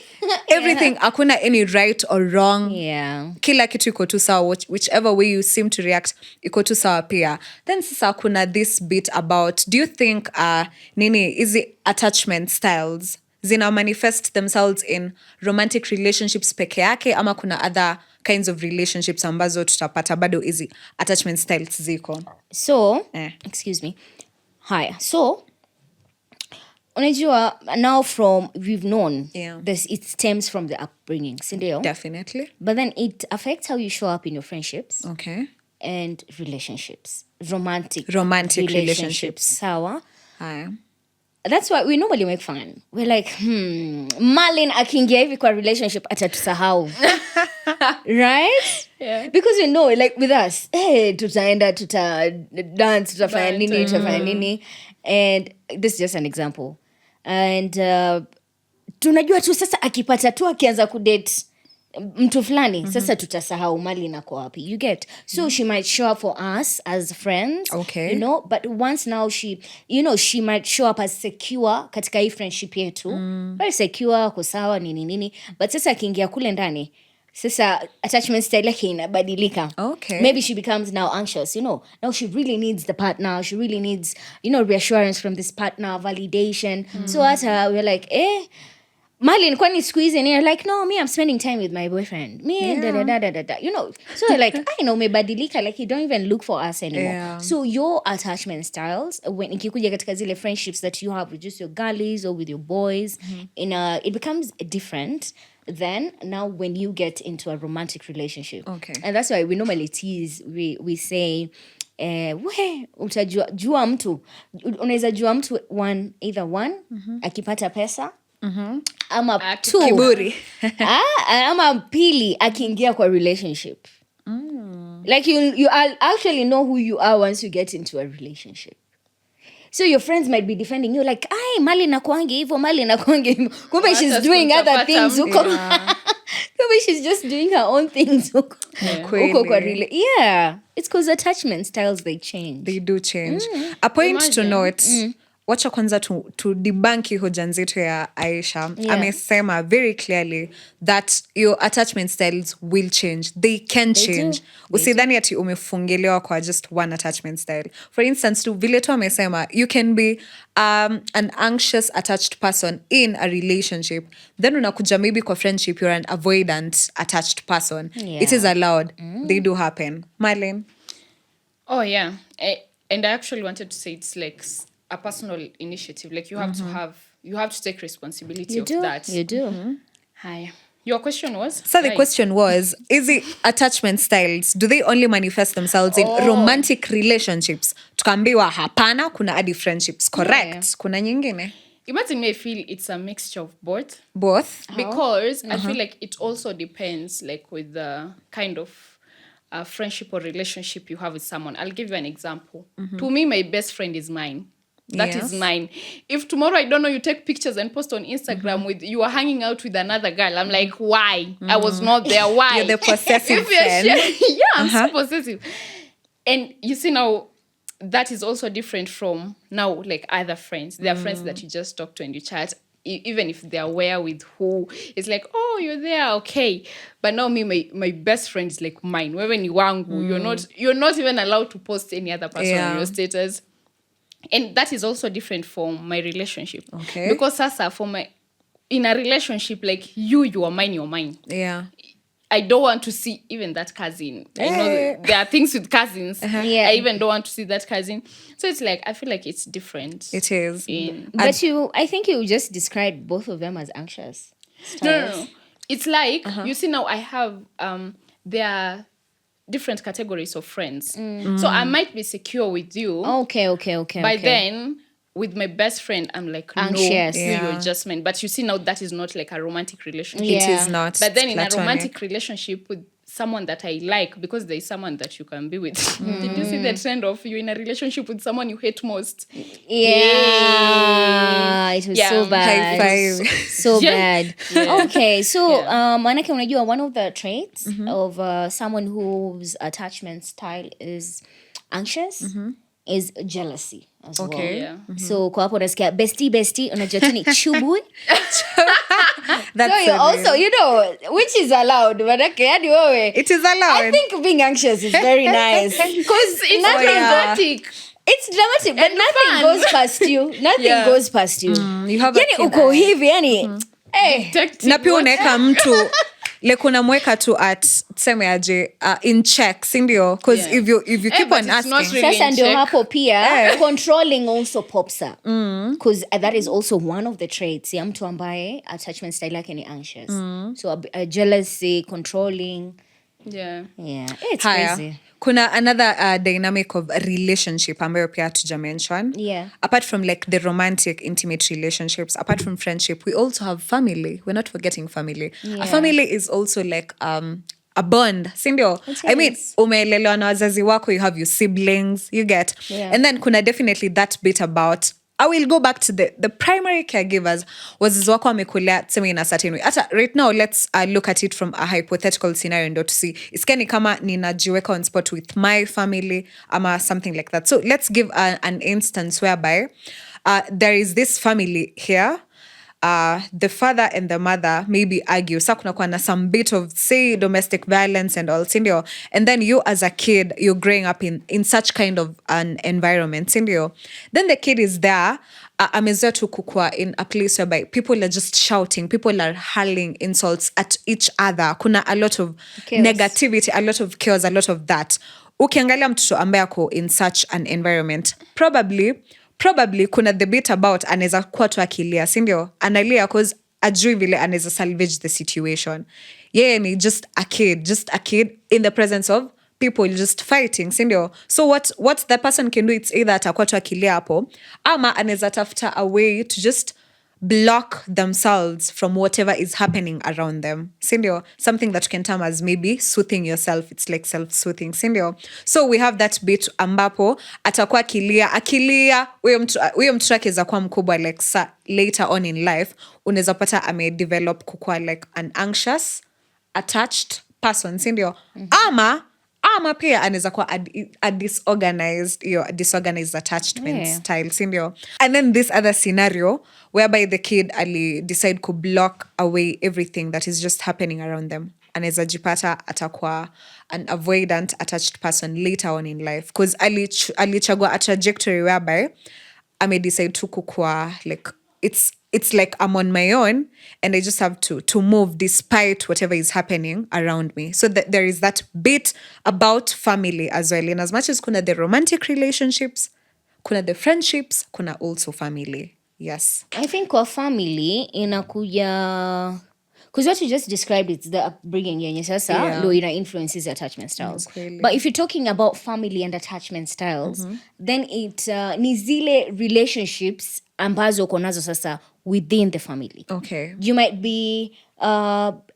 Everything, hakuna any right or wrong. Yeah. Kila kitu iko tu sawa, whichever way you seem to react, iko tu sawa pia. Then sasa kuna this bit about, do you think hizi attachment styles zina manifest themselves in romantic relationships peke yake ama kuna other kinds of relationships ambazo tutapata bado hizi attachment styles ziko? So, excuse me. Haya. So, unajua, now we've known it stems from the upbringing, sindio? Definitely. But then it affects how you show up in your friendships. Okay. And relationships. Romantic relationships. Sawa? Haya. That's why we normally make fun. We're like, Marlin akiingia hivi kwa relationship atatusahau. Right? Yeah. Because we know, like with us, tutaenda, dance, tutafanya nini. And this is just an example. And tunajua tu sasa akipata tu akianza kudate mtu fulani, sasa tutasahau mali nako wapi. You get? So she might show up for us as friends. Okay. You know, but once now she might show up as secure katika hii friendship yetu. Very secure, kusawa, nini. But sasa akiingia kule ndani, sasa attachment style yake inabadilika. Okay. Maybe she becomes now anxious, Now she really needs the partner. She really needs, reassurance from this partner, validation. So we're like, Marlin, kwani siku hizi? And you're like, no, me, I'm spending time with my boyfriend. Me, da. So you're like, I know, umebadilika, like you don't even look for us anymore. Yeah. So your attachment styles, when ikikuja katika zile friendships that you have with just your girlies or with your boys, it becomes different than now when you get into a romantic relationship. Okay. And that's why we normally tease, we say, utajua mtu, unaweza jua mtu either one, akipata pesa, ama two, kiburi. Ama pili, akiingia kwa relationship. Like you actually know who you are once you get into a relationship. So your friends might be defending you like, Mali nakuangi hivyo. Kumbe she's doing other things. Kumbe maybe she's just doing her own things. Huko kwa yeah, it's because attachment styles, they change. They do change. A point to note, wacha kwanza to debunk hoja nzito ya Aisha. Yeah. Amesema very clearly that your attachment styles will change. They can change. Usidhani ati umefungelewa kwa just one attachment style. For instance, tu vile tu amesema, you can be an anxious attached person in a relationship. Then unakuja maybe kwa friendship, you're an avoidant attached person. Yeah. It is allowed. They do happen. Marlene? Oh, yeah. And I actually wanted to say it's like a personal initiative. Like you have to take responsibility of that. You do. Hi. Your question was? So the question was, is it attachment styles, do they only manifest themselves in romantic relationships? Tukambiwa hapana, kuna hadi friendships. Correct. Yeah. Kuna nyingine? Imagine me, I feel it's a mixture of both. Both? Because I feel like it also depends like with the kind of friendship or relationship you have with someone. I'll give you an example. To me, my best friend is mine. That is mine. If tomorrow, I don't know, you take pictures and post on Instagram with you are hanging out with another girl, I'm like, why? I was not there. Why? You're the possessive friend. I'm so possessive. And you see now, that is also different from now, like other friends. There are friends that you just talk to and you chat, even if they're aware with who. It's like, oh, you're there, okay. But now me, my best friend is like mine. When you wangu, you're not even allowed to post any other person on your status. And that is also different from my relationship. Okay. Because sasa in a relationship, like you are mine, you're mine. Yeah. I don't want to see even that cousin. I know there are things with cousins. Yeah. I even don't want to see that cousin. So it's like, I feel like it's different. It is. But I think you just described both of them as anxious styles. No. It's like, you see now I have, there are different categories of friends. So I might be secure with you. Okay. But then with my best friend, I'm like, Anxious. No, you're just mine. But you see now that is not like a romantic relationship. Yeah. It is not. But then in platonic. a romantic relationship with someone that I like, because there is someone that you can be with. Did you see the trend of you in a relationship with someone you hate most? Yeah. It was so bad. High five. So bad. Yeah. Okay, so manake unajua one of the traits of someone whose attachment style is anxious is jealousy as well. Yeah. So kwa hapo unasikia bestie unajua tu ni chubui. That's So you so also, you know, which is allowed. Manake hadi wewe. It is allowed. I think being anxious is very nice. Because It's nothing dramatic. It's dramatic, but And nothing fun. goes past you. Nothing goes past you. You have a Yani kid uko eye. hivi, yani. Detective, Na pia what? unaweka mtu like unamweka tu at tuseme aje in check, si ndio? Because Yeah. if you keep but on it's not asking really Sasa in ndio check. hapo pia controlling also pops up. Because that is also one of the traits ya mtu ambaye attachment style yake ni anxious. So a jealousy, controlling. Yeah. Yeah, it's haya crazy. kuna another dynamic of relationship ambayo pia hatuja mention. Yeah. Apart from like the romantic intimate relationships, apart from friendship, we also have family. We're not forgetting family. Yeah. A family is also like a bond, si ndio? I mean, umeelelewa na wazazi wako, you have your siblings, you get. Yeah. And then kuna definitely that bit about I will go back to the primary caregivers. Wazazi wako wamekulea tuseme in a certain way. Ata right now, let's look at it from a hypothetical scenario ndo to see. Iskeni kama ninajiweka on spot with my family ama something like that. So let's give an instance whereby there is this family here. The father and the mother maybe argue. Sa kunakuwa na some bit of, say, domestic violence and all, sindio? And then you as a kid, you're growing up in such kind of an environment, sindio? Then the kid is there, amezoea tu kukua in a place whereby people are just shouting, people are hurling insults at each other. Kuna a lot of Chaos. negativity, a lot of chaos, a lot of that. Ukiangalia mtoto ambaye ako in such an environment, probably kuna debate about anaweza kuwa tu akilia, sindio? Analia cause ajui vile anaweza salvage the situation. Yeye ni just a kid in the presence of people just fighting, sindio? So what the person can do, it's either atakuwa tu akilia hapo ama anaweza tafuta a way to just block themselves from whatever is happening around them, sindio? Something that you can term as maybe soothing yourself. It's like self-soothing, sindio? So we have that bit ambapo atakuwa akilia huyo mtu akiweza kuwa mkubwa like later on in life unaweza pata amedevelop kukuwa like an anxious attached person, sindio? Ama pia anaweza kuwa a disorganized attachment style, sindio? And then this other scenario whereby the kid ali decide to block away everything that is just happening around them. Anaweza jipata atakuwa an avoidant attached person later on in life because alichagua a trajectory whereby decide to kukua like it's like I'm on my own and I just have to move despite whatever is happening around me. So there is that bit about family as well. And as much as kuna the romantic relationships, kuna the friendships, kuna also family. Yes. I think kwa family inakuja, because what you just described, it's the upbringing yenye sasa ndo ina influences attachment styles. But if you're talking about family and attachment styles, then it ni zile relationships ambazo uko nazo sasa within the family. Okay. You might be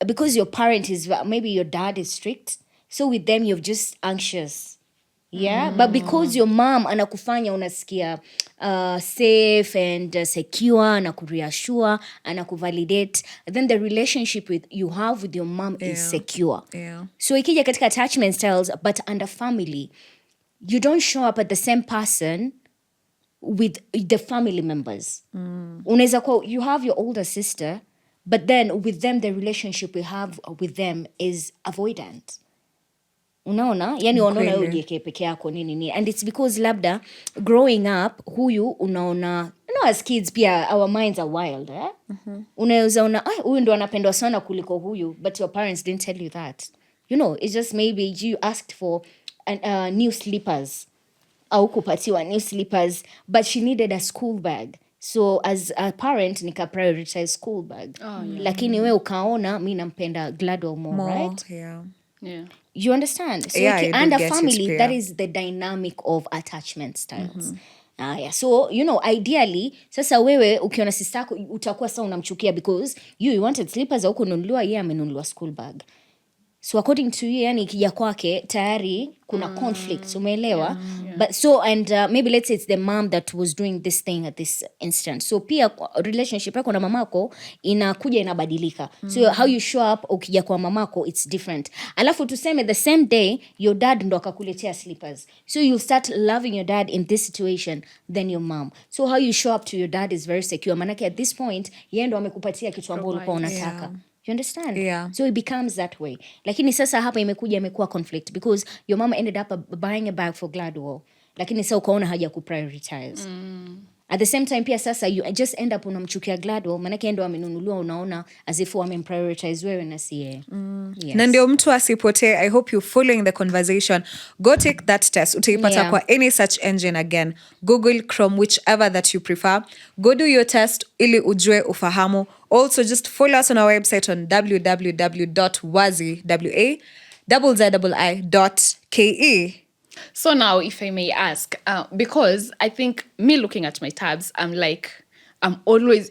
because your parent is, maybe your dad is strict, so with them you're just anxious. Yeah, but because your mom anakufanya unasikia safe and secure, anakureassure, anakuvalidate, then the relationship you have with your mom is secure. Yeah. So ikija katika attachment styles, but under family, you don't show up at the same person with the family members. Unaweza kuwa you have your older sister, but then with them the relationship we have with them is avoidant. Unaona? Yani unaona ujieke peke yako nini. And it's because labda growing up huyu unaona, you know, as kids pia our minds are wild, eh? Unaweza una huyu ndo anapendwa sana kuliko huyu, but your parents didn't tell you that. You know, it's just maybe you asked for new slippers. Au kupatiwa new slippers, but she needed a school bag. So as a parent nika prioritize school bag. Lakini we ukaona mi nampenda Gladwell more, right? Yeah. You understand? So under family, that is the dynamic of attachment styles. Yeah. So, you know, ideally, sasa wewe ukiona sister yako utakuwa sasa unamchukia because you wanted slippers au kununuliwa, yeye amenunuliwa school bag. So according to you, yani ikija kwake tayari kuna conflict, umeelewa? But so, and maybe let's say it's the mom that was doing this thing at this instance. So pia relationship yako na mamako inakuja inabadilika. So how you show up ukija kwa mamako, it's different. Alafu tuseme the same day your dad ndo akakuletea slippers. So you start loving your dad in this situation than your mom. So how you show up to your dad is very secure. Manake at this point yeye ndo amekupatia kitu ambacho ulikuwa unataka. You understand? Yeah. So it becomes that way. Lakini sasa hapa imekuwa conflict because your mama ended up buying a bag for Gladwell. Lakini sasa ukaona haja kuprioritize. At the same time pia sasa you just end up unamchukia Gladwell, manake ndo amenunuliwa, unaona as if wamemprioritize wewe na si yeye. Yes. Na ndio mtu asipotee. I hope you're following the conversation. Go take that test. Utaipata kwa any search engine again. Google, Chrome, whichever that you prefer. Go do your test ili ujue ufahamu. Also just follow us on our website on www.wazzii.ke. So now, if I may ask, because I think me looking at my tabs, I'm always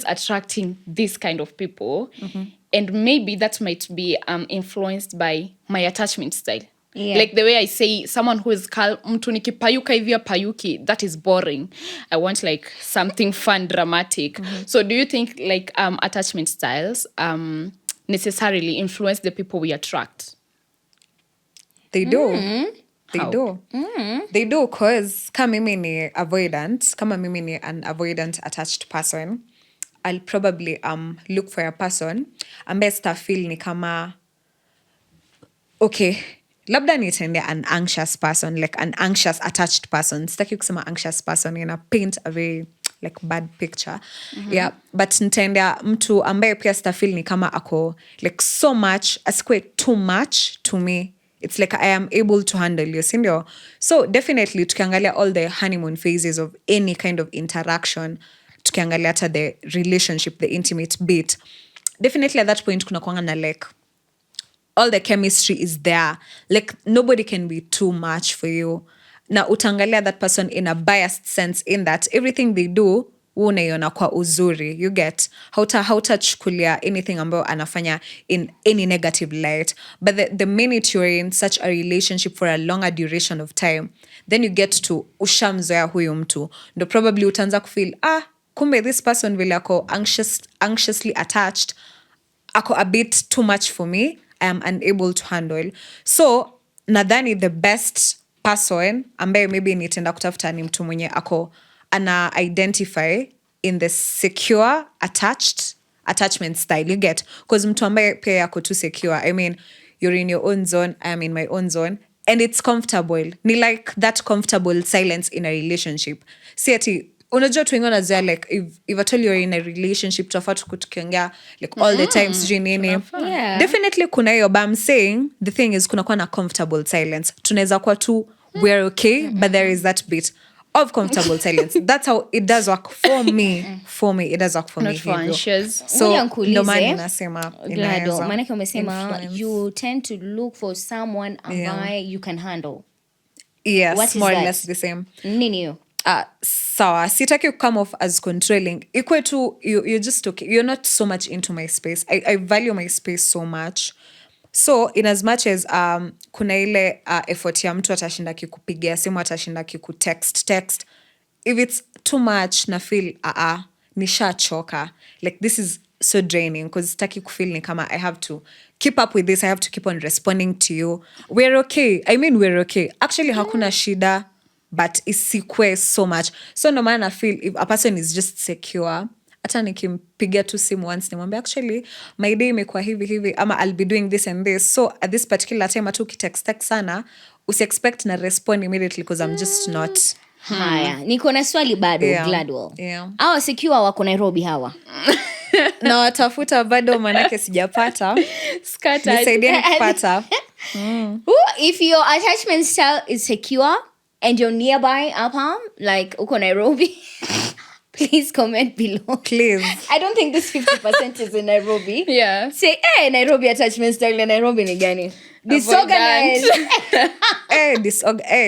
attracting this kind of people. And maybe that might be influenced by my attachment style. Yeah. Like the way I say, someone who is calm, mtu nikipayuka hivya payuki, that is boring. I want like something fun, dramatic. So do you think like attachment styles necessarily influence the people we attract? They do. They do because kama mimi ni an avoidant attached person, I'll probably look for a person ambaye stafeel ni kama okay, labda nitende an anxious person, like an anxious attached person. Sitaki kusema anxious person, paint a very like bad picture. Yeah, but nitendea mtu ambaye pia stafeel ni kama ako like so much, asikwe too much to me. It's like I am able to handle you, sindio? So definitely tukiangalia all the honeymoon phases of any kind of interaction, tukiangalia hata the relationship, the intimate bit, definitely at that point kuna kuanga na like all the chemistry is there. Like nobody can be too much for you. Na utangalia that person in a biased sense in that everything they do unaiona kwa uzuri, you get hautachukulia anything ambayo anafanya in any negative light. But the minute you're in such a relationship for a longer duration of time, then you get to ushamzoea huyu mtu, ndo probably utaanza kufeel kumbe this person vile ako anxiously attached, ako a bit too much for me, I am unable to handle. So nadhani the best person ambaye maybe nitaenda kutafuta ni mtu mwenye ako ana identify in the secure attachment style, you get, because mtu ambaye pia yako too secure, I mean you're in your own zone, I am in my own zone, and it's comfortable. Ni like that comfortable silence in a relationship. Si ati unajua tu wengine wanazoea like if at all you're in a relationship tofauti tukiongea like all the time sijui nini. Yeah. Definitely kuna hiyo, but I'm saying the thing is kuna kuwa na comfortable silence. Tunaweza kuwa tu we're okay, but there is that bit of comfortable silence. That's how it does work for me. For me, it does work for Not me for hivyo. anxious. So Ngoja nikuulize, ndo maana nasema Glado, inaweza maanake umesema influence. you tend to look for someone ambaye you can handle. Yes, What is more or that? less the same. Nini hiyo? Sawa, sitaki come off as controlling. Ikwe tu you're just okay, you're not so much into my space. I value my space so much, so in as much as kuna ile effort ya mtu atashinda kikupigia simu, atashinda text, if it's too much na feel nishachoka, like this is so draining, because sitaki kufeel ni kama I have to keep up with this, I have to keep on responding to you. We're okay, I mean we're okay actually, hakuna shida, but isikwe so much. So no maana feel if a person is just secure, hata nikimpigia tu simu once nimwambia actually my day imekuwa hivi ama I'll be doing this and this, so at this particular time hata ukitext sana usi-expect na respond immediately because I'm just not. Haya, niko na swali bado. Yeah. Gladwell. Yeah. Hawa secure wako Nairobi hawa. Na watafuta bado manake sijapata. Scattered. Nisaidia kupata. If your attachment style is secure and you're nearby hapa, like uko Nairobi, please comment below. Please. I don't think this 50% is in Nairobi. Yeah. Say, Nairobi attachment style ya Nairobi ni gani? Disorganized.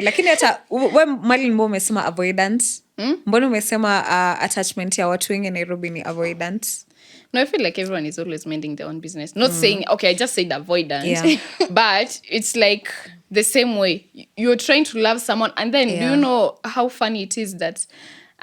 Lakini hata we mali mbona umesema avoidant? Mbona umesema attachment ya watu wengi Nairobi ni avoidant? No, I feel like everyone is always minding their own business. Not saying, okay, I just said avoidant. Yeah. But it's like the same way. You're trying to love someone. And then, do Yeah. you know how funny it is that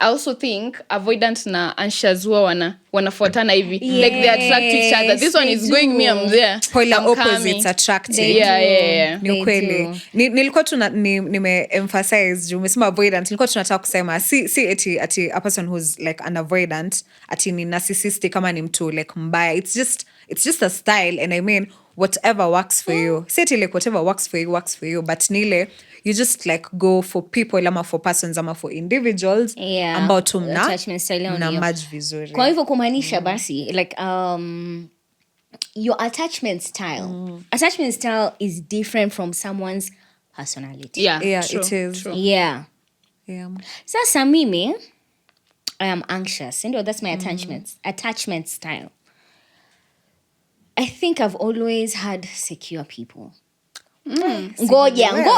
I also think avoidant na anxious huwa wanafuatana hivi. Like they attract each other. This one they is going me, I'm there. Polar I'm opposites coming. attracting. They Yeah. Ni They ukweli. do. Nilikuwa tu nime-emphasize juu umesema avoidant, nilikuwa tunataka kusema si ati a person who's like an avoidant ati ni narcissistic kama ni mtu like mbaya. It's just a style, and I mean whatever works for you. Si ati like whatever works for you, but nile you just like go for people ama for persons ama for individuals ambao tu Attachment style yao mna ndiyo. merge vizuri. Kwa hivyo kumaanisha basi like your attachment style is different from someone's personality. Yeah, true, it is. true. Yeah. Yeah. Sasa mimi I am anxious. You know, that's my attachment style. I think I've always had secure people. Ngojeni.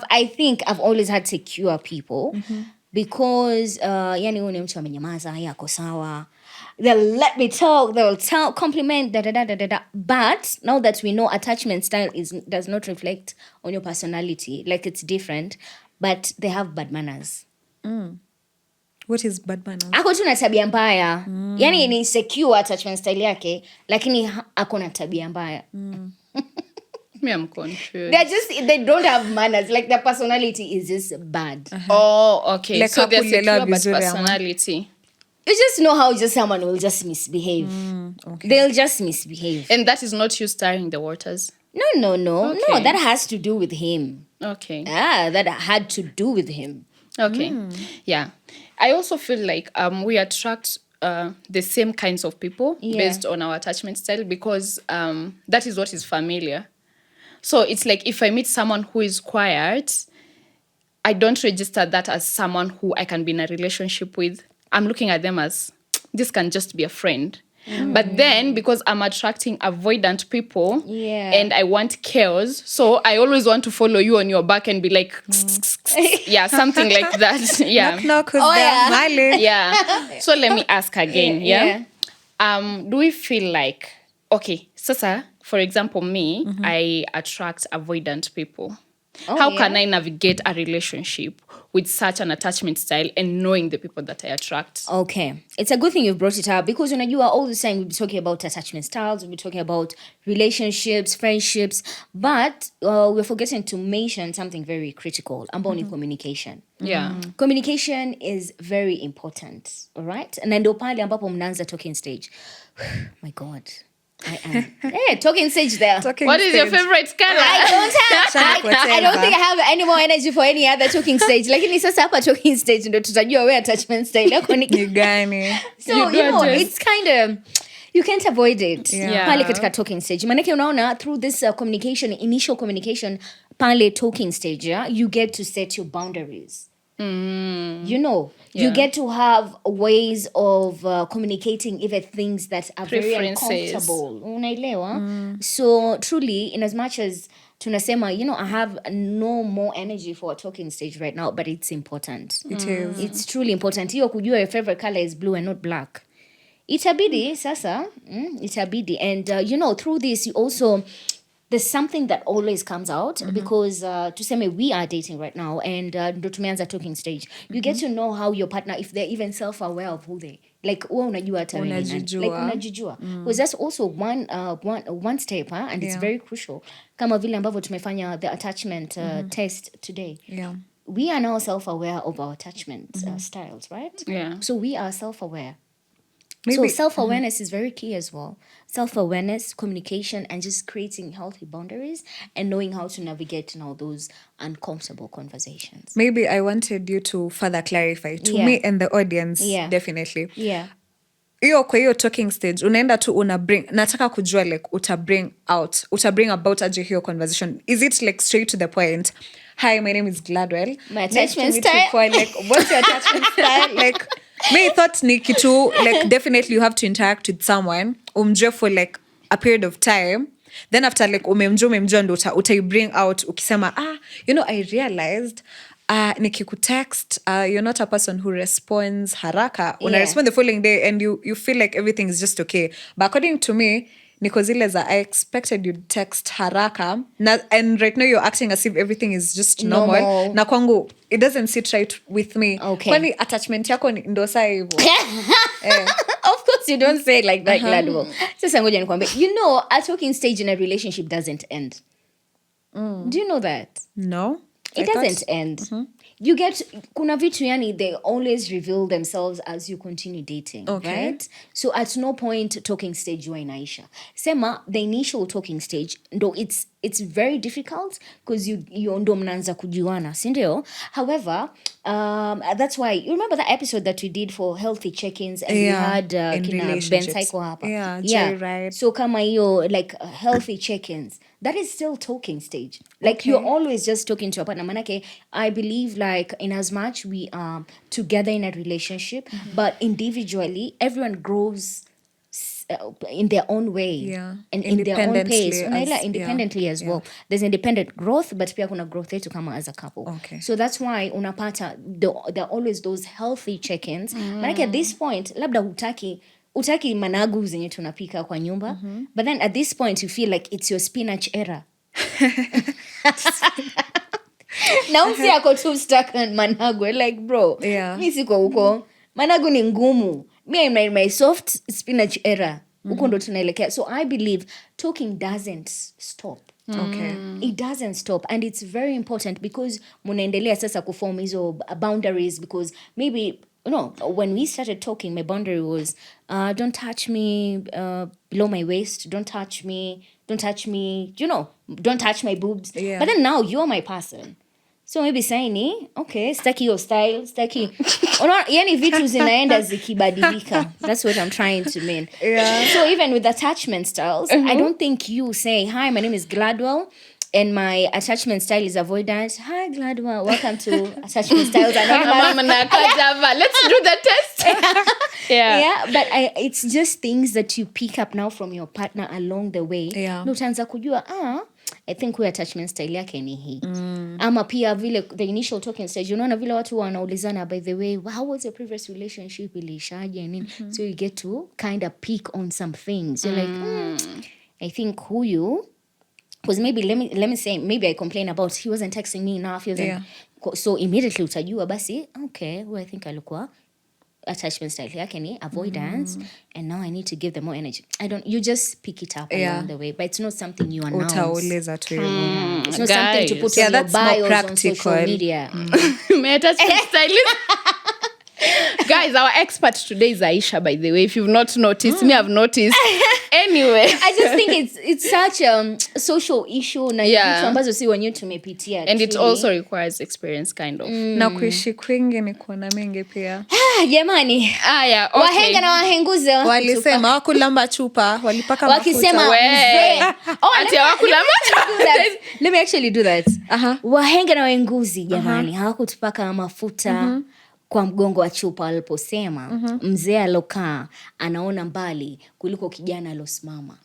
I think I've always had secure people because yani huyu ni mtu amenyamaza, yako sawa. They'll let me talk, they'll compliment, da. But now that we know attachment style does not reflect on your personality, like it's different, but they have bad manners. What is bad manners? Ako tu na tabia mbaya. Yani ni secure attachment style yake, lakini ako na tabia mbaya. Me, I'm confused. They don't have manners. Like their personality is just bad. Oh, okay. Like So they're hakulela secure but vizuri ama? personality. You just know how just someone will just misbehave. Okay. They'll just misbehave. And that is not you stirring the waters. No. Okay. No, that has to do with him. Okay. That had to do with him. Okay. Yeah. I also feel like we attract the same kinds of people based on our attachment style because that is what is familiar. So it's like if I meet someone who is quiet, I don't register that as someone who I can be in a relationship with. I'm looking at them as, this can just be a friend. But then, because I'm attracting avoidant people and I want chaos, so I always want to follow you on your back and be like, yeah, something like that. Yeah. Knock, who's there? Miley. Yeah. So let me ask again. Yeah. Do we feel like, okay, Sasa, for example, me, I attract avoidant people. How can I navigate a relationship with such an attachment style and knowing the people that I attract? Okay. It's a good thing you've brought it up because when you are all the time, we'll be talking about attachment styles, we'll be talking about relationships, friendships, but we're forgetting to mention something very critical about communication. Yeah. Communication is very important, all right? And then pale ambapo mnaanza talking stage. My God. I am. Hey, talking stage there. What is your favorite color? I don't think I have any more energy for any other talking stage. Lakini sasa hapa talking stage ndo tutajua where attachment style yako ni gani. So, it's kind of, you can't avoid it. Pale katika talking stage. Manake unaona through this initial communication, pale talking stage, you get to set your boundaries. You get to have ways of communicating even things that are very uncomfortable. Unaelewa? So truly, in as much as tunasema, I have no more energy for a talking stage right now, but it's important. It is. It's truly important. Hiyo kujua your favorite color is blue and not black. Itabidi sasa, itabidi. And through this you also, there's something that always comes out because tuseme we are dating right now and ndo tumeanza talking stage. You get to know how your partner, if they're even self-aware of who they, like unajua hata wewe nani, like unajijua. Because that's also one step, and it's very crucial. Kama vile ambavyo tumefanya the attachment test today. Yeah. We are now self-aware of our attachment styles, right? Yeah. So we are self-aware. Maybe, so self-awareness is very key as well. Self-awareness, communication, and just creating healthy boundaries and knowing how to navigate those uncomfortable conversations. Maybe I wanted you to further clarify to me and the audience, definitely. Yeah. Hiyo kwa hiyo talking stage unaenda tu nataka kujua like uta bring about aje hiyo conversation. Is it like straight to the point? Hi, my name is Gladwell. My attachment style. Like, what's your attachment style? Like, me thought ni kitu, like, definitely you have to interact with someone, umjue for like a period of time. Then after like umemjua ndo utai bring out, ukisema, I realized, nikikutext, you're not a person who responds haraka. Una respond the following day and you feel like everything is just okay. But according to me, niko zile za I expected you'd text haraka and right now you're acting as if everything is just normal. Na kwangu it doesn't sit right with me. Okay. Kwani attachment yako ndo saa hivyo. Of course you don't say it like that, Gladwell. Sasa ngoja nikwambie, a talking stage in a relationship doesn't end. Do you know that? No. It doesn't end. You get, kuna vitu yani, they always reveal themselves as you continue dating, right? So at no point talking stage huwa inaisha. Sema, the initial talking stage, ndo it's very difficult because you ndo mnaanza kujuana, si ndio? However, that's why, you remember that episode that we did for healthy check-ins and we had kina Ben Psycho hapa? Yeah. Right. So kama hiyo, like healthy check-ins, that is still talking stage. Like you're always just talking to your partner. Manake, I believe like in as much we are together in a relationship, but individually, everyone grows in their own way and in their own pace. Independently as well. There's independent growth, but pia kuna growth yetu kama as a couple. Okay. So that's why unapata, there are always those healthy check-ins. Manake at this point, labda utaki managu zenye tunapika kwa nyumba, but then at this point you feel like it's your spinach era. Na usi ako too stuck on managu, like bro, mi siko huko, managu ni ngumu, me I'm in my soft spinach era, huko ndo tunaelekea. So I believe talking doesn't stop. Okay. It doesn't stop, and it's very important because munaendelea sasa kuform hizo boundaries, because maybe when we started talking, my boundary was don't touch me below my waist, don't touch me, don't touch my boobs. But then now you're my person. So maybe saying, okay, staki your style, staki. Yani vitu zinaenda zikibadilika. That's what I'm trying to mean. So even with attachment styles, I don't think you say, hi, my name is Gladwell, and my attachment style is avoidance. Hi, Gladwell. Welcome to Attachment Styles Anonymous. Let's do the test. Yeah, but it's just things that you pick up now from your partner along the way. No utaanza kujua, I think huyo attachment style yake ni hii. Ama pia vile the initial talking stage, unaona vile watu wanaulizana, by the way, how was your previous relationship, ilishaje nini? So you get to kind of pick on some things. You're like, I think huyu because maybe let me say maybe I complain about he wasn't texting me enough, he wasn't Yeah. so immediately utajua basi okay, I think alikuwa attachment style yake ni avoidance, and now I need to give them more energy. You just pick it up along the way, but it's not something you announce. Utauliza tu hivyo. It's not something to put Yeah, on your that's more bios on social practical. media. My attachment stylist. Guys, our expert today is Aisha, by the way. If you've not noticed, me, I've noticed. Anyway. I just think it's such a social issue na vitu ambazo si wenyewe tumepitia. And it also requires experience, kind of. Na kuishi kwingi ni kuona mengi pia. Jamani. Yeah, okay. Wahenga na wahenguze Walisema wakulamba chupa, walipaka wakisema mafuta. Ati hawakulamba chupa. Let me actually do that. Wahenga na wahenguzi jamani, hawakutupaka mafuta kwa mgongo wa chupa waliposema mzee alokaa anaona mbali kuliko kijana alosimama.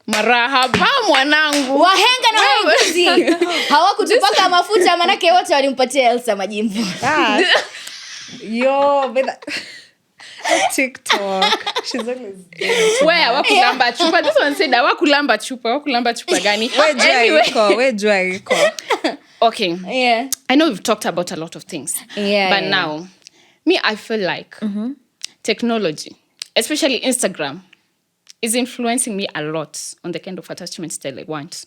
Marahaba mwanangu. Wahenga na wahenguzi hawakutupaka mafuta, manake wote walimpatia Elsa majimbo. Yo, but TikTok. She's always Where wakulamba chupa? This one said wakulamba chupa gani? Where jua iko? Okay. Yeah. I know we've talked about a lot of things. Yeah. But now, me, I feel like technology, especially Instagram, is influencing me a lot on the kind of attachment style I want.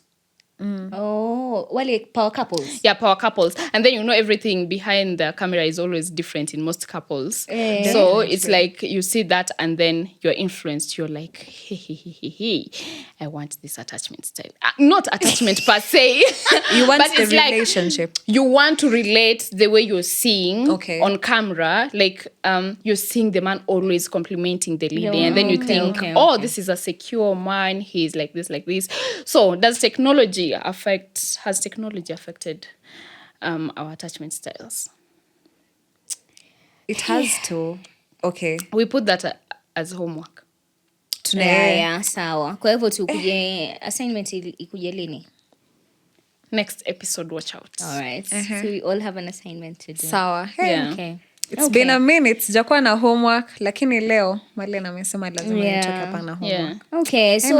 Oh, well, power couples. Yeah, power couples. And then everything behind the camera is always different in most couples. So it's like you see that and then you're influenced. You're like, hey, I want this attachment style. Not attachment per se. You want but the it's like relationship. you want to relate the way you're seeing on camera. Like you're seeing the man always complimenting the lady. And then you think, this is a secure man. He's like this, like this. So has technology affected our attachment styles? It has to. Okay. We put that as homework. Yeah, sawa. Kwa hivyo tukuje assignment ikuje lini? Next episode, watch out. All right. So we all have an assignment to do. Sawa. Hey. Yeah. Okay. It's been a minute. Sijakuwa na homework, lakini leo Marlene amesema lazima nitoke hapa na homework. Yeah. Okay, so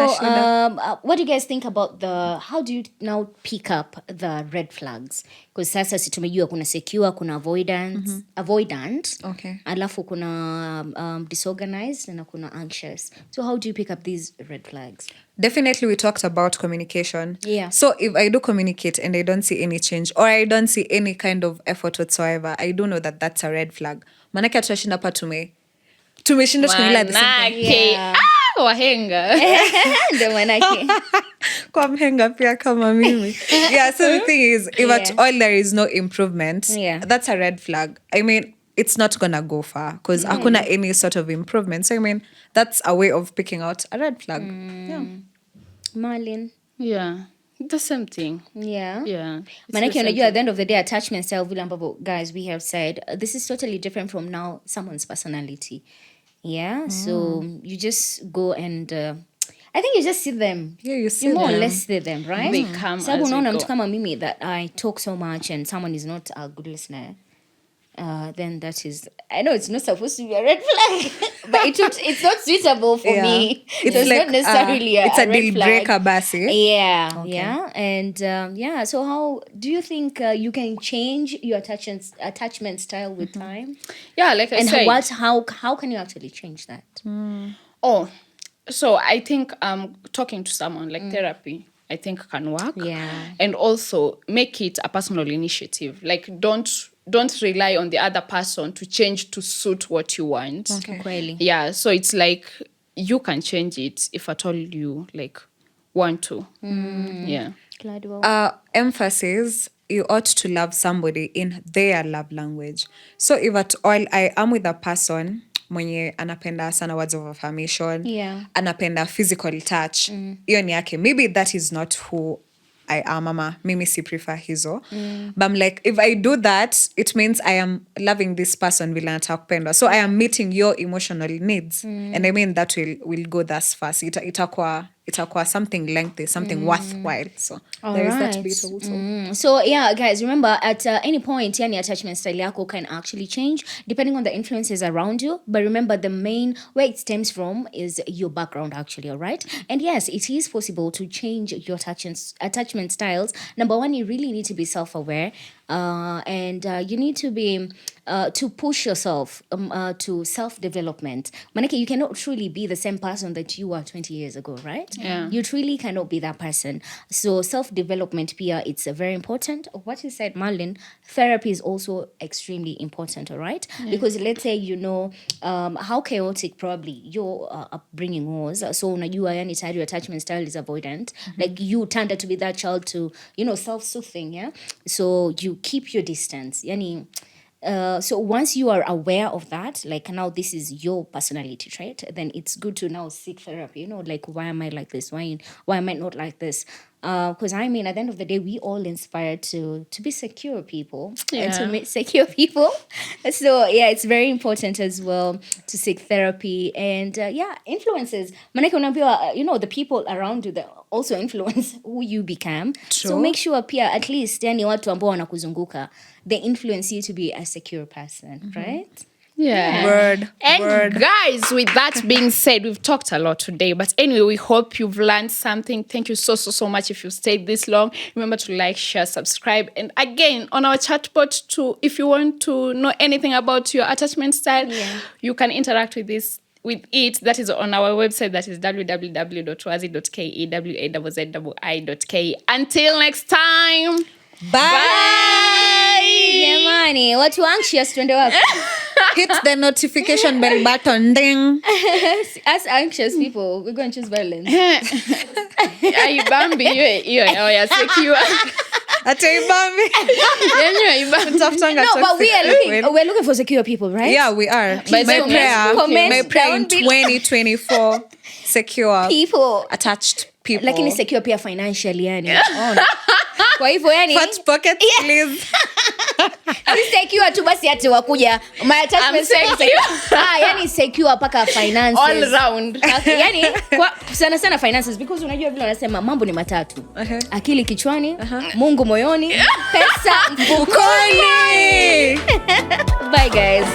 what do you guys think about how do you now pick up the red flags? Because sasa si tumejua kuna secure, kuna avoidant. Okay. Alafu kuna disorganized na kuna anxious. So how do you pick up these red flags? Definitely we talked about communication. Yeah. So if I do communicate and I don't see any change or I don't see any kind of effort whatsoever, I do know that that's a red flag. Manake tutashinda pa tumeshinda tukiendelea the same thing. Yeah. Wahenga. Ndio manake. Kwa mhenga pia kama mimi. Yeah, so the thing is, if at all there is no improvement, that's a red flag. I mean, it's not gonna go far because hakuna any sort of improvement. So I mean, that's a way of picking out a red flag. Yeah. Marlene. Yeah. The same thing. Yeah. Yeah. Manake unajua at the end of the day attachment style vile ambavyo guys we have said this is totally different from now someone's personality. Yeah. So you just go and I think you just see them. Yeah, you see you more them. or less see them, right? They come Sabu as we unaona go. mtu kama mimi that I talk so much and someone is not a good listener. Then that is, I know it's not supposed to be a red flag, but it's not suitable for me. It's so like, not necessarily it's a red deal flag. breaker, basi. Yeah, Okay. yeah, and so how do you think you can change your attachment style with time? Yeah, like I And said. how can you actually change that? Oh, so I think talking to someone like therapy, I think can work. Yeah. And also make it a personal initiative. Like don't rely on the other person to change to suit what you want. Okay. Kweli. Yeah, so it's like you can change it if at all you like want to. Yeah. Glad well. Emphasis, you ought to love somebody in their love language. So if at all I am with a person mwenye anapenda sana words of affirmation, anapenda physical touch, hiyo ni yake. Maybe that is not who I am, mama. Mimi si prefer hizo. But I'm like, if I do that, it means I am loving this person vile nataka kupendwa. So I am meeting your emotional needs. And I mean that will go thus fast. Itakuwa itakuwa something lengthy, something worthwhile. So there is that bit also. So yeah, guys, remember at any point, yani attachment style yako can actually change depending on the influences around you. But remember, the main where it stems from is your background, actually. All right. And yes, it is possible to change your attachment styles. Number one, you really need to be self-aware. And you need to be to push yourself to self-development. Manake, you cannot truly be the same person that you were 20 years ago, right? Yeah. You truly cannot be that person. So self-development, Pia, it's very important. What you said, Marlon, therapy is also extremely important, all right? Yeah. Because let's say you know how chaotic probably your upbringing was. So unajua yani tayari your attachment style is avoidant. Like you turned out to be that child to, self-soothing, yeah? So you keep your distance. Yani, so once you are aware of that, like now this is your personality trait, then it's good to now seek therapy. Like why am I like this? Why am I not like this? Because at the end of the day, we all inspired to be secure people and to meet secure people. So yeah, it's very important as well to seek therapy and influences. Manake unaambiwa, the people around you that also influence who you become. True. So make sure pia at least yani watu ambao wanakuzunguka they influence you to be a secure person, right? Yeah. Word. Guys, with that being said, we've talked a lot today. But anyway, we hope you've learned something. Thank you so much if you've stayed this long. Remember to like, share, subscribe. And again, on our chatbot too, if you want to know anything about your attachment style, you can interact with it. That is on our website. That is www.wazzii.ke, wazzii.ke. Until next time. Bye. Jamani, watu anxious twende wapi? Hit the notification bell button. Ding. As anxious people, we're going to choose violence. Aibambi ya secure. Ataibambi. No, but we're looking for secure people, right? Yeah, we are. My prayer in 2024, secure people, attached people. Lakini secure pia financially yani. Kwa hivyo yani fat pockets, please. Secure tu basi ati wakuja my attachment secure. Yani secure paka finances all round. Yani kwa sana finances because unajua vile wanasema mambo ni matatu. Akili kichwani, Mungu moyoni, pesa mfukoni. Bye guys.